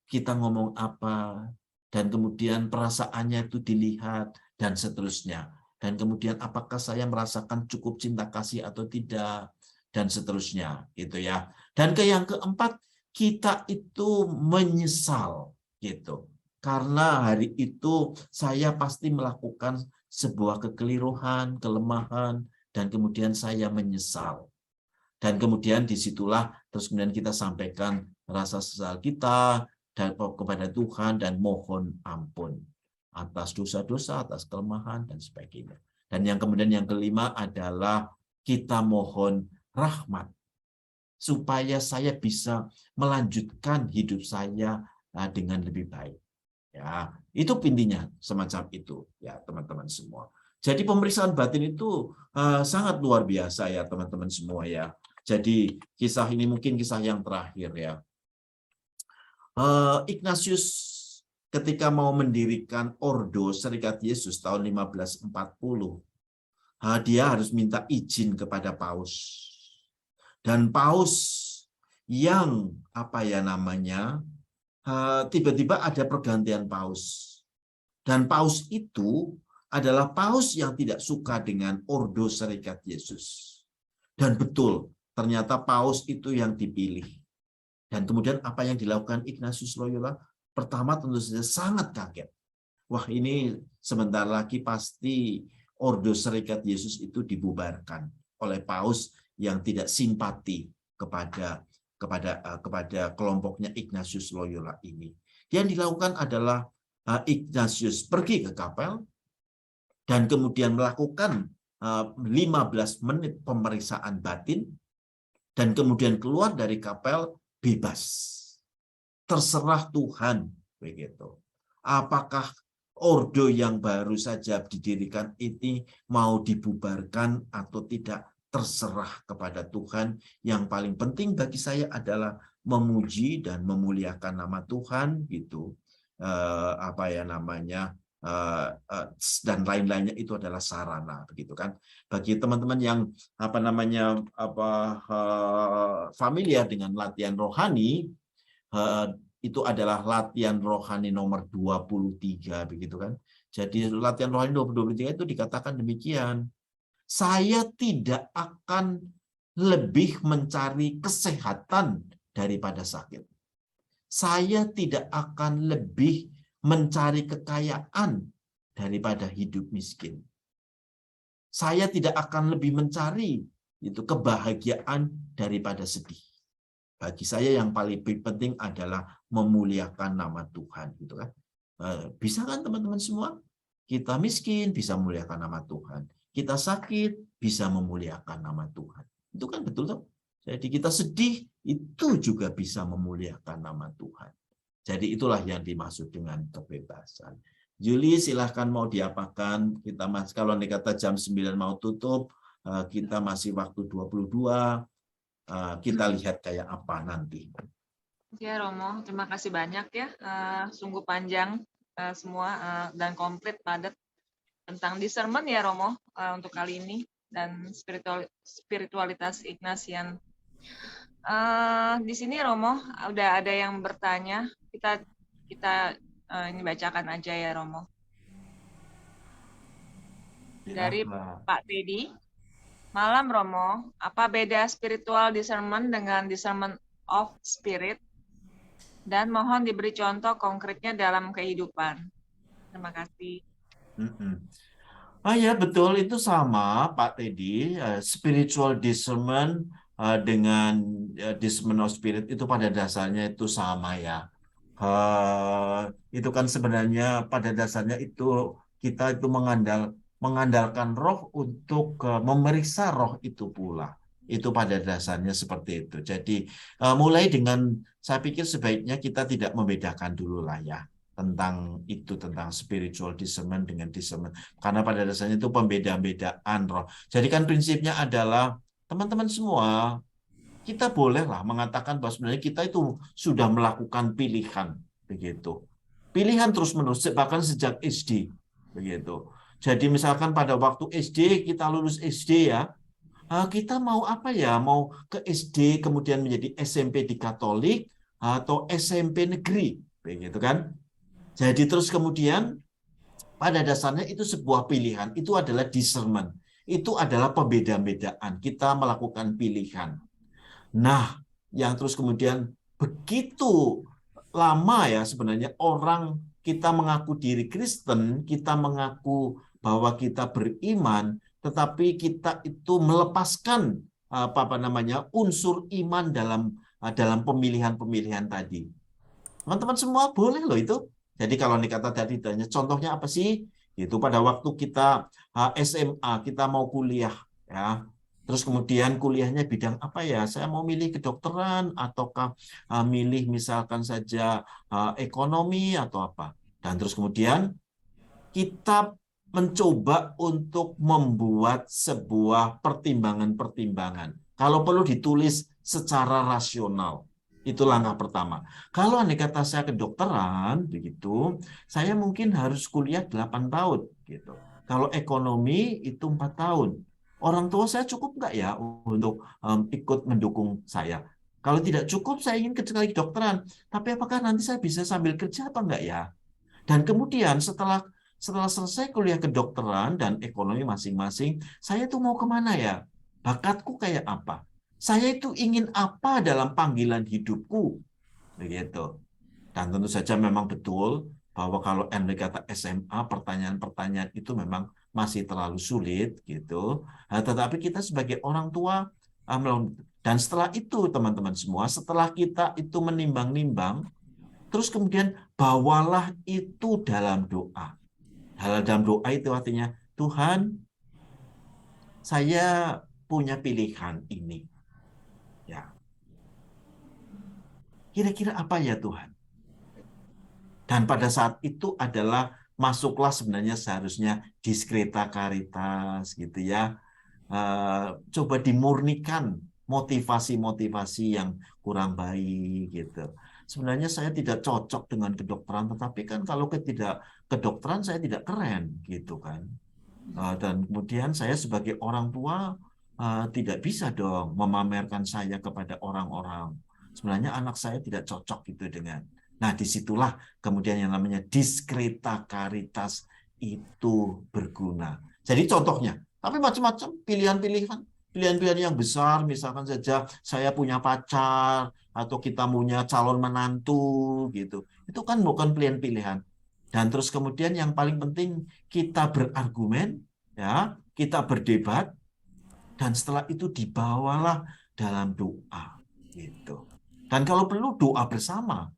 kita ngomong apa, dan kemudian perasaannya itu dilihat dan seterusnya. Dan kemudian apakah saya merasakan cukup cinta kasih atau tidak dan seterusnya gitu ya. Dan yang keempat, kita itu menyesal gitu. Karena hari itu saya pasti melakukan sebuah kekeliruan, kelemahan, dan kemudian saya menyesal. Dan kemudian disitulah terus kemudian kita sampaikan rasa sesal kita dan kepada Tuhan dan mohon ampun atas dosa-dosa, atas kelemahan, dan sebagainya. Dan yang kemudian yang kelima adalah kita mohon rahmat supaya saya bisa melanjutkan hidup saya dengan lebih baik. Ya, itu intinya semacam itu ya teman-teman semua. Jadi pemeriksaan batin itu sangat luar biasa ya teman-teman semua ya. Jadi kisah ini mungkin kisah yang terakhir ya. Ignatius ketika mau mendirikan Ordo Serikat Yesus tahun 1540, dia harus minta izin kepada Paus. Dan Paus yang tiba-tiba ada pergantian Paus. Dan Paus itu adalah Paus yang tidak suka dengan Ordo Serikat Yesus. Dan betul, ternyata Paus itu yang dipilih. Dan kemudian apa yang dilakukan Ignatius Loyola? Pertama tentu saja sangat kaget. Wah, ini sebentar lagi pasti Ordo Serikat Yesus itu dibubarkan oleh Paus yang tidak simpati kepada kelompoknya Ignatius Loyola ini. Yang dilakukan adalah Ignatius pergi ke kapel dan kemudian melakukan 15 menit pemeriksaan batin dan kemudian keluar dari kapel bebas. Terserah Tuhan begitu. Apakah ordo yang baru saja didirikan ini mau dibubarkan atau tidak, terserah kepada Tuhan. Yang paling penting bagi saya adalah memuji dan memuliakan nama Tuhan gitu. Dan lain-lainnya itu adalah sarana begitu kan. Bagi teman-teman yang familiar dengan latihan rohani, itu adalah latihan rohani nomor 23 begitu kan. Jadi latihan rohani nomor 23 itu dikatakan demikian. Saya tidak akan lebih mencari kesehatan daripada sakit. Saya tidak akan lebih mencari kekayaan daripada hidup miskin. Saya tidak akan lebih mencari itu kebahagiaan daripada sedih. Bagi saya yang paling penting adalah memuliakan nama Tuhan, gitu kan? Bisa kan teman-teman semua? Kita miskin bisa memuliakan nama Tuhan. Kita sakit bisa memuliakan nama Tuhan. Itu kan betul toh? Jadi kita sedih itu juga bisa memuliakan nama Tuhan. Jadi itulah yang dimaksud dengan kebebasan. Juli, silahkan mau diapakan. Kita masih, kalau dikata jam 9 mau tutup, kita masih waktu 22. Kita lihat kayak apa nanti. Ya Romo, terima kasih banyak ya. Sungguh panjang semua dan komplit padat tentang discernment ya Romo untuk kali ini dan spiritualitas Ignatian. Di sini Romo udah ada yang bertanya. Kita ini bacakan aja ya Romo. Dari Pak Teddy. Malam Romo, apa beda spiritual discernment dengan discernment of spirit? Dan mohon diberi contoh konkretnya dalam kehidupan. Terima kasih. Ya betul, itu sama Pak Teddy. Spiritual discernment dengan discernment of spirit itu pada dasarnya itu sama ya. Itu kan sebenarnya pada dasarnya itu kita itu mengandalkan roh untuk memeriksa roh itu pula. Itu pada dasarnya seperti itu. Jadi mulai dengan saya pikir sebaiknya kita tidak membedakan dulu lah ya tentang itu, tentang spiritual discernment dengan discernment. Karena pada dasarnya itu pembeda-bedaan roh. Jadi kan prinsipnya adalah teman-teman semua, kita bolehlah mengatakan bahwa sebenarnya kita itu sudah melakukan pilihan, begitu. Pilihan terus-menerus, bahkan sejak SD, begitu. Jadi misalkan pada waktu SD, kita lulus SD ya, kita mau apa ya? Mau ke SD, kemudian menjadi SMP di Katolik, atau SMP negeri, begitu kan? Jadi terus kemudian pada dasarnya itu sebuah pilihan, itu adalah discernment. Itu adalah pembeda-bedaan. Kita melakukan pilihan. Nah, yang terus kemudian begitu lama ya sebenarnya orang kita mengaku diri Kristen, kita mengaku bahwa kita beriman, tetapi kita itu melepaskan apa namanya unsur iman dalam pemilihan-pemilihan tadi. Teman-teman semua boleh loh itu. Jadi kalau dikata tadi tanya contohnya apa sih? Itu pada waktu kita SMA, kita mau kuliah ya. Terus kemudian kuliahnya bidang apa ya? Saya mau milih kedokteran ataukah milih misalkan saja ekonomi atau apa. Dan terus kemudian kita mencoba untuk membuat sebuah pertimbangan-pertimbangan. Kalau perlu ditulis secara rasional. Itu langkah pertama. Kalau andai kata saya kedokteran, begitu, saya mungkin harus kuliah 8 tahun. Gitu. Kalau ekonomi itu 4 tahun. Orang tua saya cukup nggak ya untuk ikut mendukung saya? Kalau tidak cukup, saya ingin sekali kedokteran. Tapi apakah nanti saya bisa sambil kerja apa enggak ya? Dan kemudian setelah selesai kuliah kedokteran dan ekonomi masing-masing, saya tuh mau kemana ya? Bakatku kayak apa? Saya itu ingin apa dalam panggilan hidupku? Begitu. Dan tentu saja memang betul bahwa kalau Anda kata SMA, pertanyaan-pertanyaan itu memang masih terlalu sulit gitu. Tetapi kita sebagai orang tua, dan setelah itu teman-teman semua, setelah kita itu menimbang-nimbang, terus kemudian bawalah itu dalam doa. Dalam doa itu artinya, Tuhan, saya punya pilihan ini. Ya. Kira-kira apa ya Tuhan? Dan pada saat itu adalah masuklah sebenarnya seharusnya diskreta caritas gitu ya. Coba dimurnikan motivasi-motivasi yang kurang baik gitu. Sebenarnya saya tidak cocok dengan kedokteran, tetapi kan kalau tidak kedokteran saya tidak keren gitu kan. Dan kemudian saya sebagai orang tua tidak bisa dong memamerkan saya kepada orang-orang. Sebenarnya anak saya tidak cocok gitu dengan. Nah, disitulah kemudian yang namanya diskreta caritas itu berguna. Jadi contohnya, tapi macam-macam pilihan-pilihan. Pilihan-pilihan yang besar, misalkan saja saya punya pacar, atau kita punya calon menantu, gitu. Itu kan bukan pilihan-pilihan. Dan terus kemudian yang paling penting kita berargumen, ya, kita berdebat, dan setelah itu dibawalah dalam doa, gitu. Dan kalau perlu doa bersama.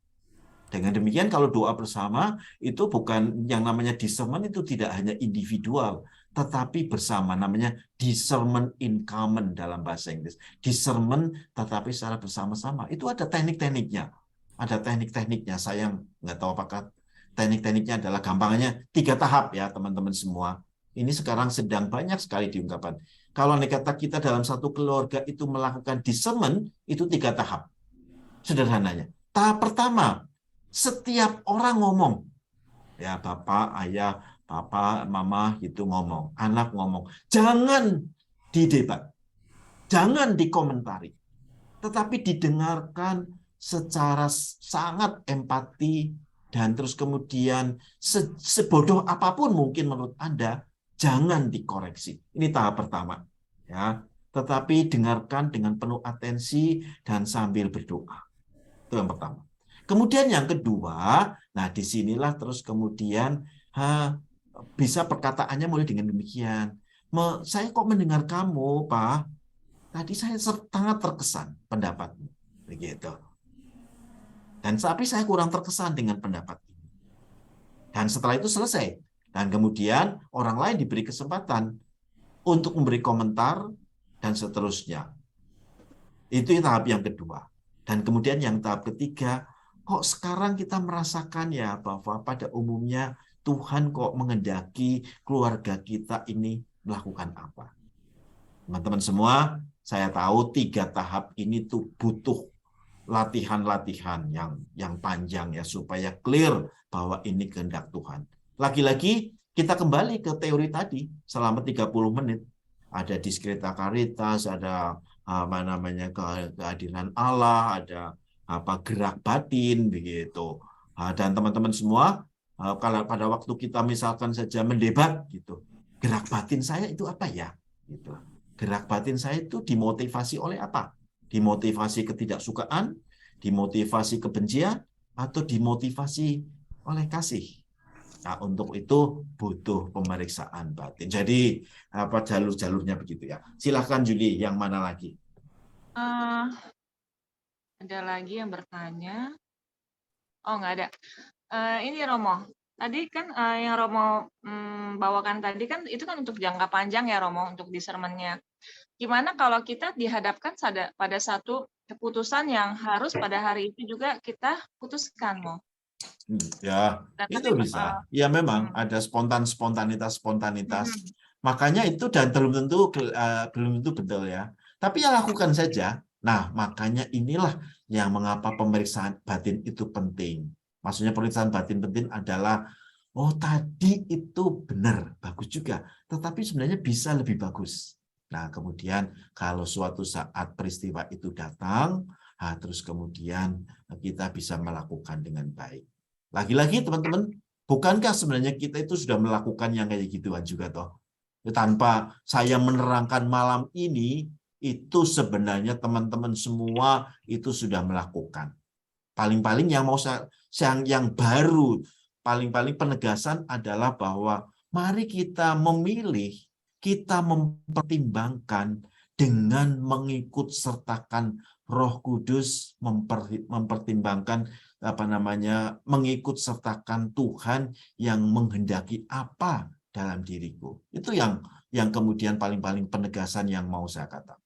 Dengan demikian kalau doa bersama itu bukan yang namanya discernment itu tidak hanya individual, tetapi bersama, namanya discernment in common dalam bahasa Inggris. Discernment tetapi secara bersama-sama. Itu ada teknik-tekniknya. Ada teknik-tekniknya. Saya nggak tahu apakah teknik-tekniknya adalah gampangnya 3 tahap ya teman-teman semua. Ini sekarang sedang banyak sekali diungkapkan. Kalau andai kata kita dalam satu keluarga itu melakukan discernment, itu 3 tahap. Sederhananya. Tahap pertama, setiap orang ngomong. Ya, bapak, ayah, papa, mama gitu ngomong. Anak ngomong. Jangan didebat. Jangan dikomentari. Tetapi didengarkan secara sangat empati dan terus kemudian sebodoh apapun mungkin menurut Anda, jangan dikoreksi. Ini tahap pertama. Ya, tetapi dengarkan dengan penuh atensi dan sambil berdoa. Itu yang pertama. Kemudian yang kedua, nah disinilah terus kemudian bisa perkataannya mulai dengan demikian. Saya kok mendengar kamu, Pak. Tadi saya sangat terkesan pendapatmu. Begitu. Dan tapi saya kurang terkesan dengan pendapat ini. Dan setelah itu selesai. Dan kemudian orang lain diberi kesempatan untuk memberi komentar dan seterusnya. Itu tahap yang kedua. Dan kemudian yang tahap ketiga, kok sekarang kita merasakan ya bahwa pada umumnya Tuhan kok mengendaki keluarga kita ini melakukan apa. Teman-teman semua, saya tahu 3 tahap ini tuh butuh latihan-latihan yang panjang ya supaya clear bahwa ini kehendak Tuhan. Lagi-lagi kita kembali ke teori tadi selama 30 menit. Ada diskreta caritas, ada apa namanya kehadiran Allah, ada apa gerak batin begitu. Dan teman-teman semua kalau pada waktu kita misalkan saja mendebat gitu, gerak batin saya itu apa ya? Gitu. Gerak batin saya itu dimotivasi oleh apa? Dimotivasi ketidaksukaan, dimotivasi kebencian, atau dimotivasi oleh kasih. Nah, untuk itu butuh pemeriksaan batin. Jadi apa jalur-jalurnya begitu ya. Silahkan Juli, yang mana lagi? Ada lagi yang bertanya. Oh, nggak ada. Ini Romo. Tadi kan yang Romo bawakan tadi kan itu kan untuk jangka panjang ya Romo, untuk discernment-nya. Gimana kalau kita dihadapkan pada satu keputusan yang harus pada hari itu juga kita putuskan, Mo? Ya, itu bisa. Ya memang ada spontanitas. Makanya itu dan belum tentu betul ya. Tapi ya lakukan saja. Nah, makanya inilah yang mengapa pemeriksaan batin itu penting. Maksudnya pemeriksaan batin penting adalah oh tadi itu benar, bagus juga. Tetapi sebenarnya bisa lebih bagus. Nah, kemudian kalau suatu saat peristiwa itu datang, terus kemudian kita bisa melakukan dengan baik. Lagi-lagi teman-teman, bukankah sebenarnya kita itu sudah melakukan yang kayak gituan juga toh? Tanpa saya menerangkan malam ini, itu sebenarnya teman-teman semua itu sudah melakukan. Paling-paling yang mau yang baru, paling-paling penegasan adalah bahwa mari kita memilih, kita mempertimbangkan dengan mengikut sertakan Roh Kudus, mempertimbangkan apa namanya mengikut sertakan Tuhan yang menghendaki apa dalam diriku. Itu yang kemudian paling-paling penegasan yang mau saya katakan.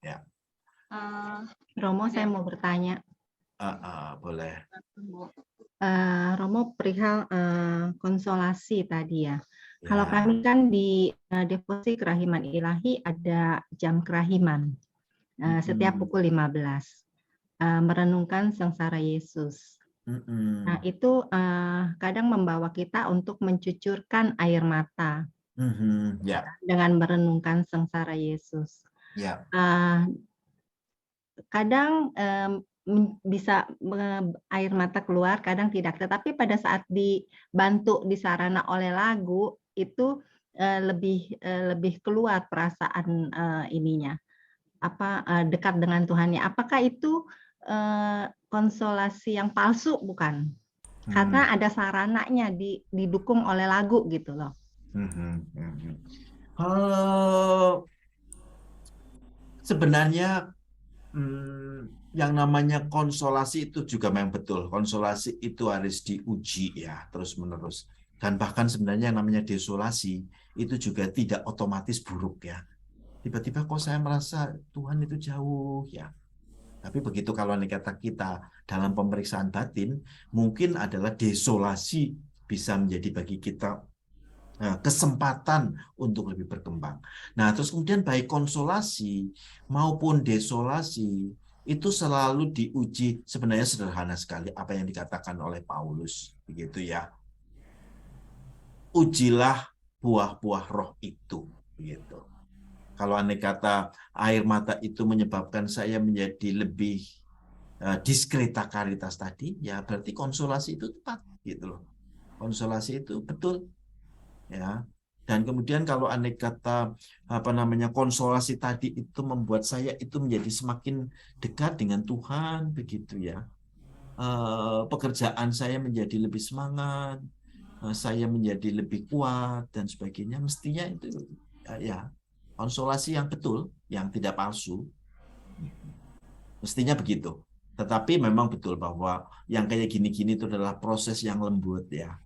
Ya. Romo, saya mau bertanya. Boleh. Romo perihal konsolasi tadi ya. Kalau kami kan di devosi kerahiman ilahi ada jam kerahiman setiap pukul 15. Merenungkan sengsara Yesus. Nah, itu kadang membawa kita untuk mencucurkan air mata dengan merenungkan sengsara Yesus. Kadang bisa air mata keluar, kadang tidak. Tetapi pada saat dibantu disarana oleh lagu itu lebih keluar perasaan ininya. Dekat dengan Tuhannya. Apakah itu konsolasi yang palsu? Bukan, karena ada sarananya didukung oleh lagu gitu loh. Sebenarnya yang namanya konsolasi itu juga memang betul. Konsolasi itu harus diuji ya terus menerus. Dan bahkan sebenarnya yang namanya desolasi itu juga tidak otomatis buruk ya. Tiba-tiba kok saya merasa Tuhan itu jauh ya. Tapi begitu kalau kata kita dalam pemeriksaan batin, mungkin adalah desolasi bisa menjadi bagi kita kesempatan untuk lebih berkembang. Nah, terus kemudian baik konsolasi maupun desolasi itu selalu diuji. Sebenarnya sederhana sekali apa yang dikatakan oleh Paulus, begitu ya. Ujilah buah-buah roh itu, begitu. Kalau andai kata air mata itu menyebabkan saya menjadi lebih diskreta karitas tadi, ya berarti konsolasi itu tepat, gitu loh. Konsolasi itu betul, ya. Dan kemudian kalau andai kata konsolasi tadi itu membuat saya itu menjadi semakin dekat dengan Tuhan, begitu ya. Pekerjaan saya menjadi lebih semangat, saya menjadi lebih kuat dan sebagainya, mestinya itu ya konsolasi yang betul, yang tidak palsu, mestinya begitu. Tetapi memang betul bahwa yang kayak gini-gini itu adalah proses yang lembut ya,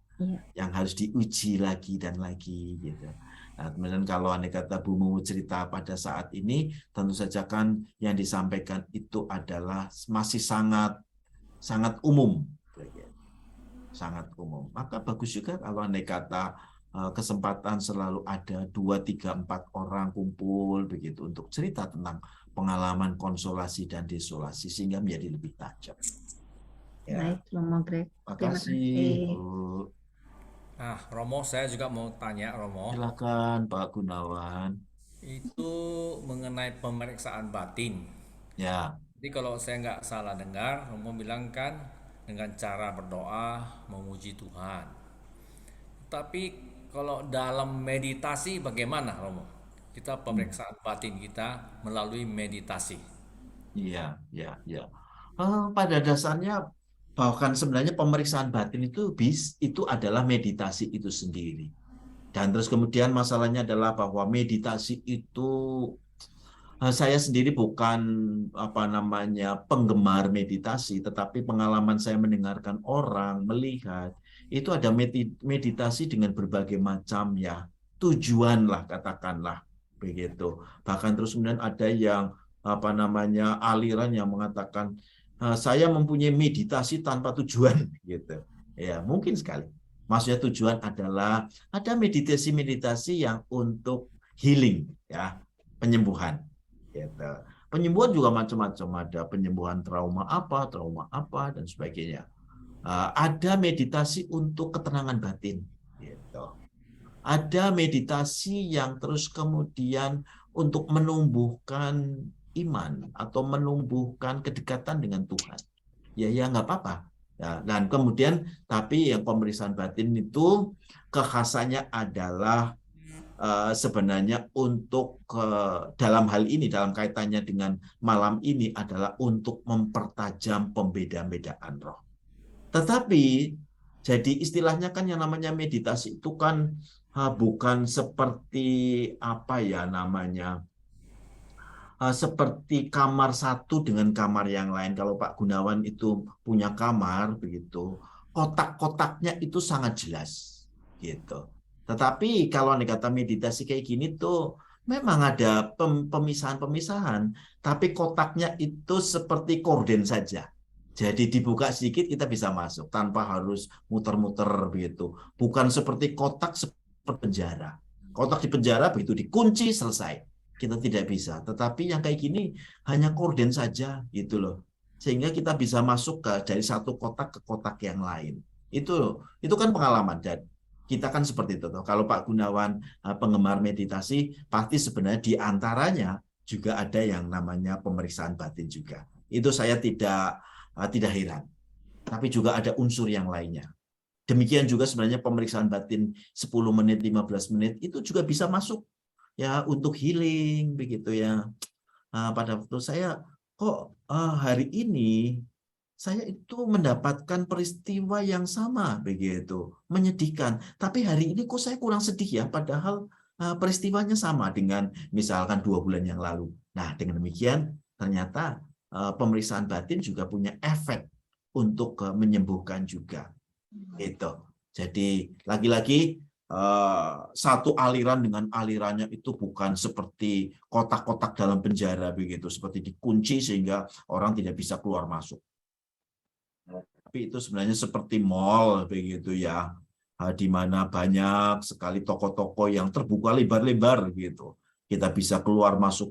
yang harus diuji lagi dan lagi gitu. Nah, kemudian kalau andai kata Bu Mumu cerita pada saat ini, tentu saja kan yang disampaikan itu adalah masih sangat umum, sangat umum. Maka bagus juga kalau andai kata kesempatan selalu ada 2, 3, 4 orang kumpul begitu untuk cerita tentang pengalaman konsolasi dan desolasi sehingga menjadi lebih tajam. Ya. Baik, Romo Greg. Terima Terima kasih, kasih. Bu. Nah, Romo, saya juga mau tanya, Romo, Silakan Pak Gunawan. itu mengenai pemeriksaan batin. Ya. Jadi kalau saya nggak salah dengar, Romo bilang kan dengan cara berdoa memuji Tuhan. Tapi kalau dalam meditasi bagaimana, Romo? Kita pemeriksaan batin kita melalui meditasi. Iya, ya, ya. Pada dasarnya bahkan sebenarnya pemeriksaan batin itu adalah meditasi itu sendiri. Dan terus kemudian masalahnya adalah bahwa meditasi itu saya sendiri bukan penggemar meditasi, tetapi pengalaman saya mendengarkan orang melihat itu ada meditasi dengan berbagai macam ya tujuan lah katakanlah begitu. Bahkan terus kemudian ada yang aliran yang mengatakan saya mempunyai meditasi tanpa tujuan gitu. Ya, mungkin sekali. Maksudnya tujuan adalah ada meditasi-meditasi yang untuk healing ya, penyembuhan. Gitu. Penyembuhan juga macam-macam, ada penyembuhan trauma apa dan sebagainya. Ada meditasi untuk ketenangan batin. Gitu. Ada meditasi yang terus kemudian untuk menumbuhkan iman atau menumbuhkan kedekatan dengan Tuhan. Ya nggak apa-apa. Ya, dan kemudian tapi yang pemeriksaan batin itu kekhasannya adalah sebenarnya untuk dalam hal ini, dalam kaitannya dengan malam ini adalah untuk mempertajam pembeda-bedaan roh. Tetapi jadi istilahnya kan yang namanya meditasi itu kan bukan seperti seperti kamar satu dengan kamar yang lain. Kalau Pak Gunawan itu punya kamar begitu, kotak-kotaknya itu sangat jelas gitu. Tetapi kalau kata meditasi kayak gini tuh memang ada pemisahan-pemisahan, tapi kotaknya itu seperti korden saja. Jadi dibuka sedikit kita bisa masuk tanpa harus muter-muter begitu. Bukan seperti kotak seperti penjara. Kotak di penjara begitu dikunci selesai. Kita tidak bisa. Tetapi yang kayak gini hanya korden saja gitu loh. Sehingga kita bisa masuk dari satu kotak ke kotak yang lain. Itu kan pengalaman dan kita kan seperti itu. Kalau Pak Gunawan penggemar meditasi, pasti sebenarnya di antaranya juga ada yang namanya pemeriksaan batin juga. Itu saya tidak heran. Tapi juga ada unsur yang lainnya. Demikian juga sebenarnya pemeriksaan batin 10 menit, 15 menit itu juga bisa masuk ya untuk healing begitu ya. Pada waktu saya kok hari ini saya itu mendapatkan peristiwa yang sama begitu, menyedihkan. Tapi hari ini kok saya kurang sedih ya, padahal peristiwanya sama dengan misalkan 2 bulan yang lalu. Nah, dengan demikian ternyata pemeriksaan batin juga punya efek untuk menyembuhkan juga. Gitu. Jadi lagi-lagi satu aliran dengan alirannya itu bukan seperti kotak-kotak dalam penjara begitu, seperti dikunci sehingga orang tidak bisa keluar masuk. Tapi itu sebenarnya seperti mall begitu ya, di mana banyak sekali toko-toko yang terbuka lebar-lebar gitu. Kita bisa keluar masuk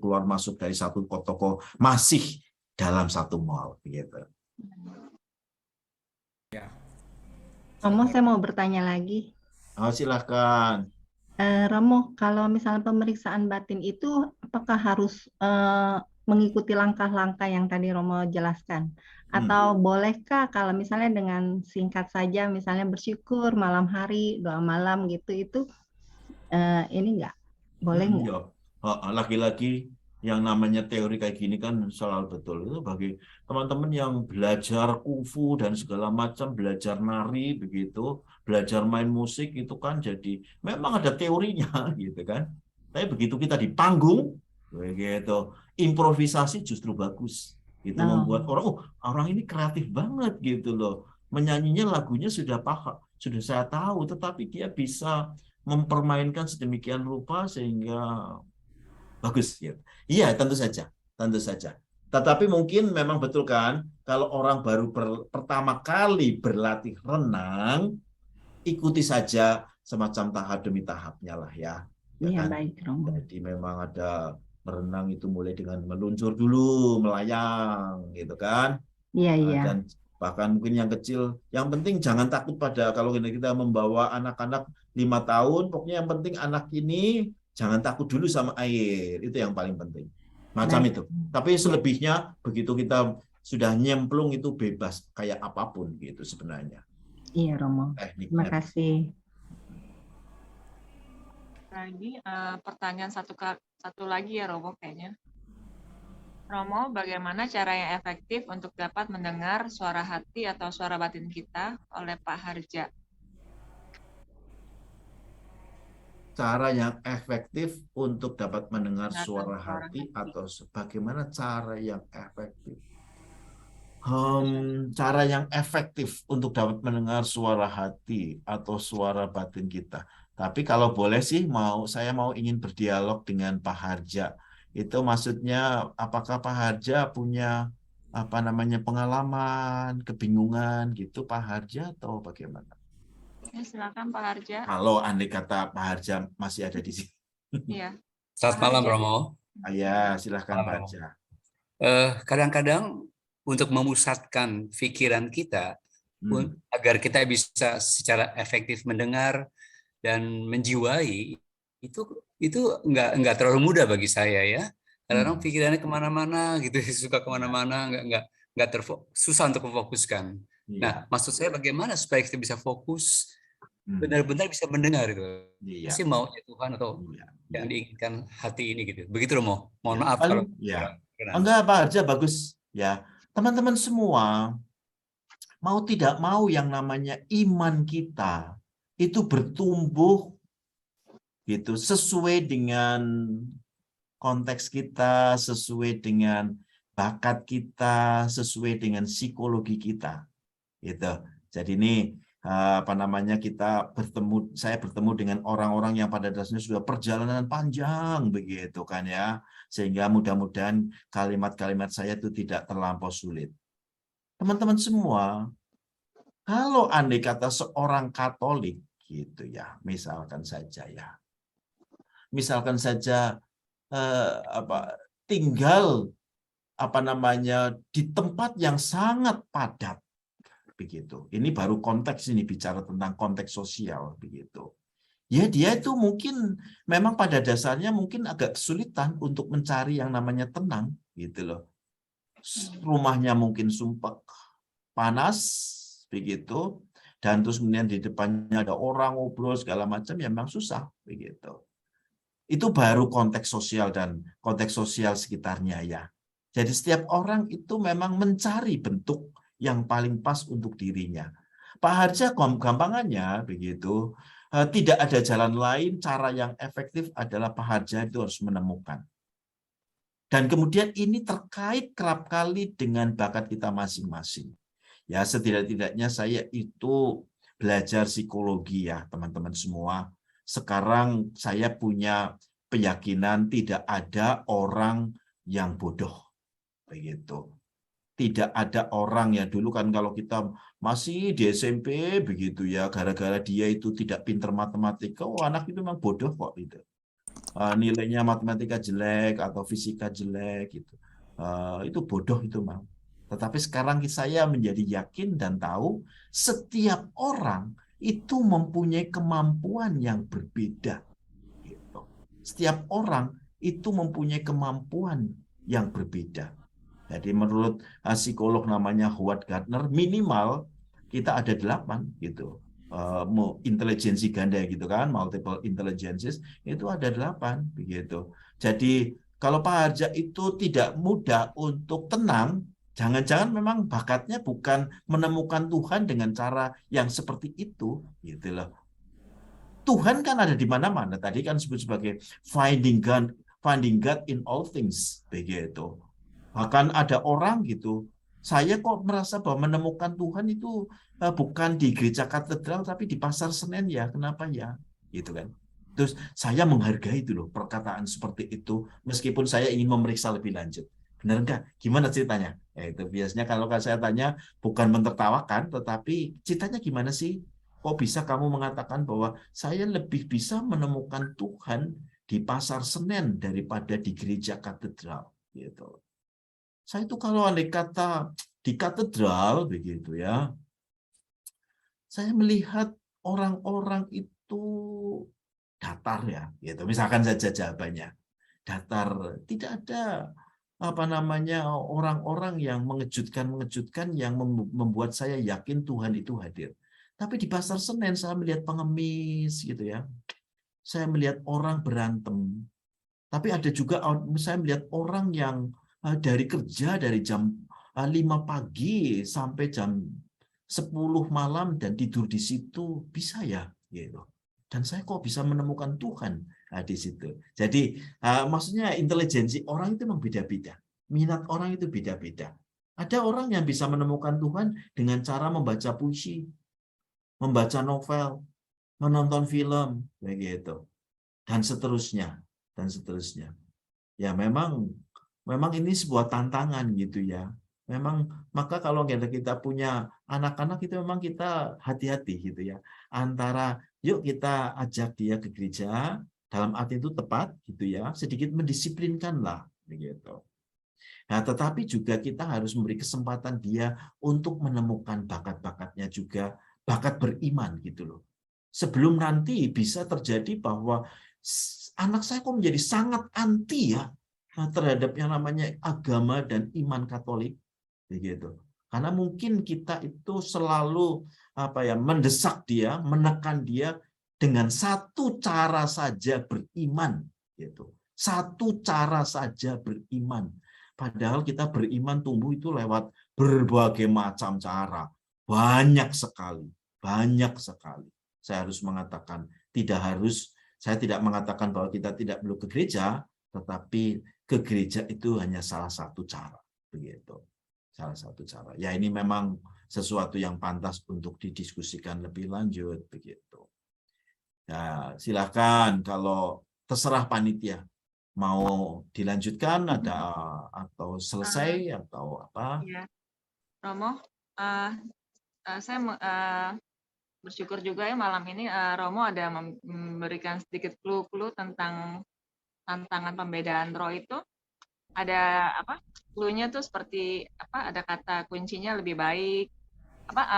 dari satu toko masih dalam satu mall begitu. Ya. Romo, saya mau bertanya lagi. Silahkan. Romo, kalau misalnya pemeriksaan batin itu apakah harus mengikuti langkah-langkah yang tadi Romo jelaskan? Atau bolehkah kalau misalnya dengan singkat saja, misalnya bersyukur malam hari, doa malam gitu, itu ini enggak? Boleh enggak? Ya, lagi-lagi yang namanya teori kayak gini kan selalu betul. Itu bagi teman-teman yang belajar kungfu dan segala macam, belajar nari begitu, belajar main musik itu kan jadi memang ada teorinya gitu kan. Tapi begitu kita di panggung begitu, improvisasi justru bagus. Itu membuat orang ini kreatif banget gitu loh. Menyanyinya lagunya sudah paham, sudah saya tahu, tetapi dia bisa mempermainkan sedemikian rupa sehingga bagus gitu. Iya, tentu saja, tentu saja. Tetapi mungkin memang betul kan, kalau orang baru pertama kali berlatih renang, ikuti saja semacam tahap demi tahapnya lah ya. Ya Iya, kan? baik Romo. Jadi memang ada berenang itu mulai dengan meluncur dulu, melayang gitu kan. Iya, iya. Dan bahkan mungkin yang kecil, yang penting jangan takut pada kalau kita membawa anak-anak 5 tahun, pokoknya yang penting anak ini jangan takut dulu sama air, itu yang paling penting. Macam Baik. itu. Tapi selebihnya begitu kita sudah nyemplung itu bebas kayak apapun gitu sebenarnya. Iya Romo. Terima Tekniknya. kasih. Lagi pertanyaan satu lagi ya Romo kayaknya. Romo, bagaimana cara yang efektif untuk dapat mendengar suara hati atau suara batin kita oleh Pak Harja? Cara yang efektif untuk dapat mendengar Mendengarkan suara suara hati hati. atau bagaimana cara yang efektif? Cara yang efektif untuk dapat mendengar suara hati atau suara batin kita. Tapi kalau boleh sih saya mau ingin berdialog dengan Pak Harja. Itu maksudnya apakah Pak Harja punya pengalaman, kebingungan gitu Pak Harja atau bagaimana? Ya, silakan Pak Harja. Kalau andai kata Pak Harja masih ada di sini. Iya. Selamat malam, Harja. Romo. Ya, silahkan Pak Malam, Harja. Kadang-kadang untuk memusatkan pikiran kita agar kita bisa secara efektif mendengar dan menjiwai itu nggak terlalu mudah bagi saya ya. Kadang-kadang pikirannya kemana-mana gitu, suka kemana-mana, nggak susah untuk memfokuskan. Nah, maksud saya bagaimana supaya kita bisa fokus, benar-benar bisa mendengar itu. Pasti maunya Tuhan atau yang diinginkan hati ini gitu. Begitu Romo. Mohon maaf kalau enggak Pak Harja, bagus ya. Teman-teman semua, mau tidak mau yang namanya iman kita itu bertumbuh gitu sesuai dengan konteks kita, sesuai dengan bakat kita, sesuai dengan psikologi kita. Gitu. Jadi ini saya bertemu dengan orang-orang yang pada dasarnya sudah perjalanan panjang begitu kan ya, sehingga mudah-mudahan kalimat-kalimat saya itu tidak terlampau sulit. Teman-teman semua, kalau andai kata seorang Katolik gitu ya, misalkan saja tinggal di tempat yang sangat padat begitu. Ini baru konteks, ini bicara tentang konteks sosial begitu. Ya dia itu mungkin memang pada dasarnya mungkin agak kesulitan untuk mencari yang namanya tenang gitu loh. Rumahnya mungkin sumpek, panas begitu, dan terus kemudian di depannya ada orang ngobrol segala macam, ya memang susah begitu. Itu baru konteks sosial dan konteks sosial sekitarnya ya. Jadi setiap orang itu memang mencari bentuk yang paling pas untuk dirinya. Pak Harja gampangannya begitu, tidak ada jalan lain, cara yang efektif adalah Pak Harja itu harus menemukan. Dan kemudian ini terkait kerap kali dengan bakat kita masing-masing. Ya, setidak-tidaknya saya itu belajar psikologi ya, teman-teman semua. sekarang saya punya keyakinan tidak ada orang yang bodoh. Begitu. Tidak ada orang ya, dulu kan kalau kita masih di SMP begitu ya, gara-gara dia itu tidak pinter matematika, oh anak itu memang bodoh kok gitu. Nilainya matematika jelek atau fisika jelek gitu. Itu bodoh itu memang. Tetapi sekarang saya menjadi yakin dan tahu setiap orang itu mempunyai kemampuan yang berbeda. Gitu. Setiap orang itu mempunyai kemampuan yang berbeda. Jadi menurut psikolog namanya Howard Gardner, minimal kita ada 8 gitu. Intelijensi ganda gitu kan, multiple intelligences itu ada 8 begitu. Jadi kalau Pak Harja itu tidak mudah untuk tenang, jangan-jangan memang bakatnya bukan menemukan Tuhan dengan cara yang seperti itu gitu loh. Tuhan kan ada di mana-mana. Tadi kan disebut sebagai finding God in all things begitu. Bahkan ada orang gitu, saya kok merasa bahwa menemukan Tuhan itu bukan di gereja katedral tapi di pasar Senen ya, kenapa ya? Gitu kan. Terus saya menghargai itu loh perkataan seperti itu, meskipun saya ingin memeriksa lebih lanjut. Benar enggak? Gimana ceritanya? Itu biasanya kalau saya tanya bukan mentertawakan, tetapi ceritanya gimana sih? Kok bisa kamu mengatakan bahwa saya lebih bisa menemukan Tuhan di pasar Senen daripada di gereja katedral? Gitu. Saya itu kalau andai kata di katedral begitu ya, saya melihat orang-orang itu datar ya, gitu. Misalkan saja jawabannya datar, tidak ada apa namanya orang-orang yang mengejutkan yang membuat saya yakin Tuhan itu hadir. Tapi di pasar Senen saya melihat pengemis gitu ya, saya melihat orang berantem. Tapi ada juga saya melihat orang yang dari kerja dari jam 5 pagi sampai jam 10 malam dan tidur di situ, bisa ya gitu. Dan saya kok bisa menemukan Tuhan di situ. Jadi maksudnya intelijensi orang itu memang beda-beda. Minat orang itu beda-beda. Ada orang yang bisa menemukan Tuhan dengan cara membaca puisi, membaca novel, menonton film begitu. Dan seterusnya, dan seterusnya. Ya memang ini sebuah tantangan gitu ya. Memang maka kalau kita punya anak-anak itu memang kita hati-hati gitu ya. Antara yuk kita ajak dia ke gereja dalam arti itu tepat gitu ya, sedikit mendisiplinkan lah begitu. Nah, tetapi juga kita harus memberi kesempatan dia untuk menemukan bakat-bakatnya juga, bakat beriman gitu loh. Sebelum nanti bisa terjadi bahwa anak saya kok menjadi sangat anti ya terhadap yang namanya agama dan iman Katolik begitu. Karena mungkin kita itu selalu mendesak dia, menekan dia dengan satu cara saja beriman gitu. Satu cara saja beriman. Padahal kita beriman tumbuh itu lewat berbagai macam cara. Banyak sekali, banyak sekali. Saya harus mengatakan saya tidak mengatakan bahwa kita tidak perlu ke gereja, tetapi ke gereja itu hanya salah satu cara, begitu. Salah satu cara. Ya ini memang sesuatu yang pantas untuk didiskusikan lebih lanjut, begitu. Ya, silakan kalau terserah panitia mau dilanjutkan atau selesai atau apa. Ya. Romo, saya bersyukur juga ya malam ini Romo ada memberikan sedikit clue-clue tentang tantangan pembedaan roh itu. Ada clue-nya tuh seperti ada kata kuncinya lebih baik.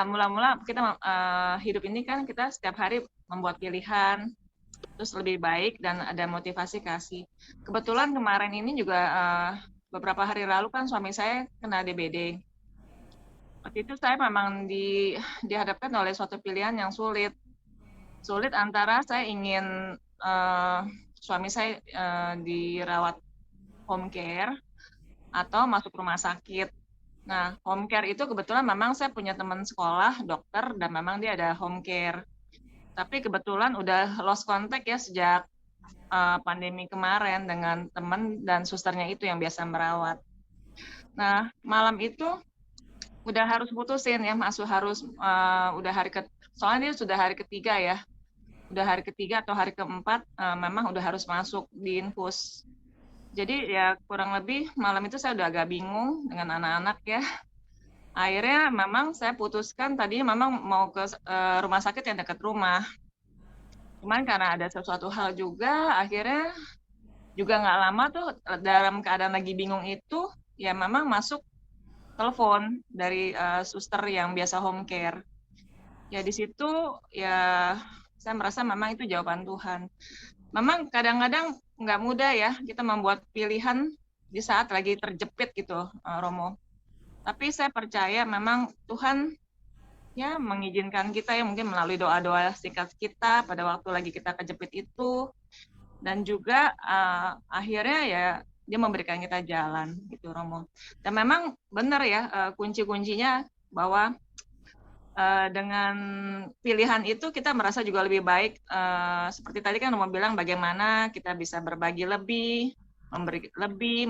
Mula-mula kita hidup ini kan kita setiap hari membuat pilihan, terus lebih baik dan ada motivasi kasih. Kebetulan kemarin ini juga beberapa hari lalu kan suami saya kena DBD. Waktu itu saya memang dihadapkan oleh suatu pilihan yang sulit antara saya ingin suami saya dirawat home care atau masuk rumah sakit. Nah, home care itu kebetulan memang saya punya teman sekolah dokter dan memang dia ada home care. Tapi kebetulan udah lost contact ya sejak pandemi kemarin dengan teman dan susternya itu yang biasa merawat. Nah, malam itu udah harus putusin ya, harus udah soalnya dia sudah hari ketiga ya. udah hari ketiga atau hari keempat memang udah harus masuk di infus. Jadi ya kurang lebih malam itu saya udah agak bingung dengan anak-anak ya. Akhirnya memang saya putuskan tadinya memang mau ke rumah sakit yang dekat rumah. Cuman karena ada sesuatu hal juga, akhirnya juga nggak lama tuh dalam keadaan lagi bingung itu, ya memang masuk telepon dari suster yang biasa home care. Ya di situ ya saya merasa memang itu jawaban Tuhan. Memang kadang-kadang nggak mudah ya kita membuat pilihan di saat lagi terjepit gitu, Romo. Tapi saya percaya memang Tuhan ya mengizinkan kita ya mungkin melalui doa-doa singkat kita pada waktu lagi kita kejepit itu, dan juga akhirnya ya dia memberikan kita jalan gitu, Romo. Dan memang benar ya kunci-kuncinya bahwa dengan pilihan itu kita merasa juga lebih baik. Seperti tadi kan Romo bilang bagaimana kita bisa berbagi lebih, memberi lebih,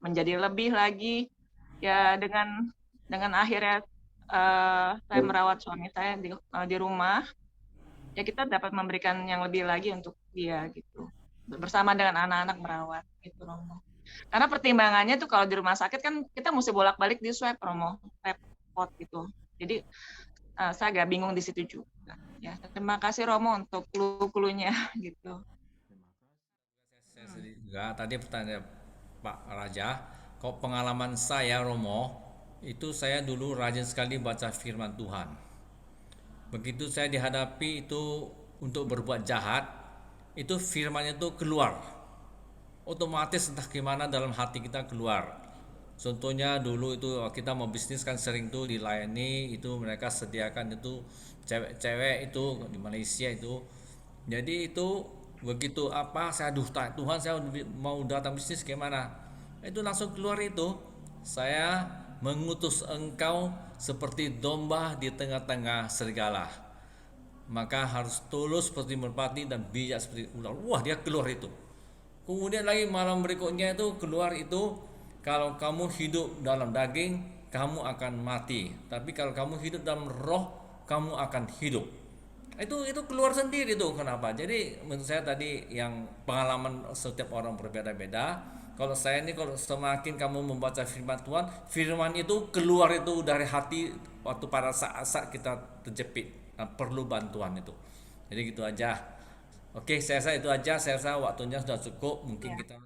menjadi lebih lagi. Ya dengan akhirnya saya merawat suami saya di rumah, ya kita dapat memberikan yang lebih lagi untuk dia gitu. Bersama dengan anak-anak merawat gitu, Romo. Karena pertimbangannya tuh kalau di rumah sakit kan kita mesti bolak-balik di swab, Romo, repot gitu. Jadi saya agak bingung di situ juga. Ya, terima kasih Romo untuk clue-cluenya gitu. Saya sedih juga tadi pertanyaan Pak Raja, kok pengalaman saya Romo, itu saya dulu rajin sekali baca firman Tuhan. Begitu saya dihadapi itu untuk berbuat jahat, itu firmannya itu keluar. Otomatis entah gimana dalam hati kita keluar. Contohnya dulu itu kita mau bisnis kan sering tuh dilayani, itu mereka sediakan itu cewek-cewek itu di Malaysia itu. Jadi itu begitu apa saya Tuhan saya mau datang bisnis gimana? Itu langsung keluar itu. Saya mengutus engkau seperti domba di tengah-tengah serigala. Maka harus tulus seperti merpati dan bijak seperti ular. Wah, dia keluar itu. Kemudian lagi malam berikutnya itu keluar itu, kalau kamu hidup dalam daging, kamu akan mati. Tapi kalau kamu hidup dalam roh, kamu akan hidup. Itu keluar sendiri tuh. Kenapa? Jadi menurut saya tadi yang pengalaman setiap orang berbeda-beda. Kalau saya ini kalau semakin kamu membaca firman Tuhan, firman itu keluar itu dari hati waktu pada saat-saat kita terjepit, perlu bantuan itu. Jadi gitu aja. Oke, saya rasa itu aja. Saya rasa waktunya sudah cukup. Mungkin kita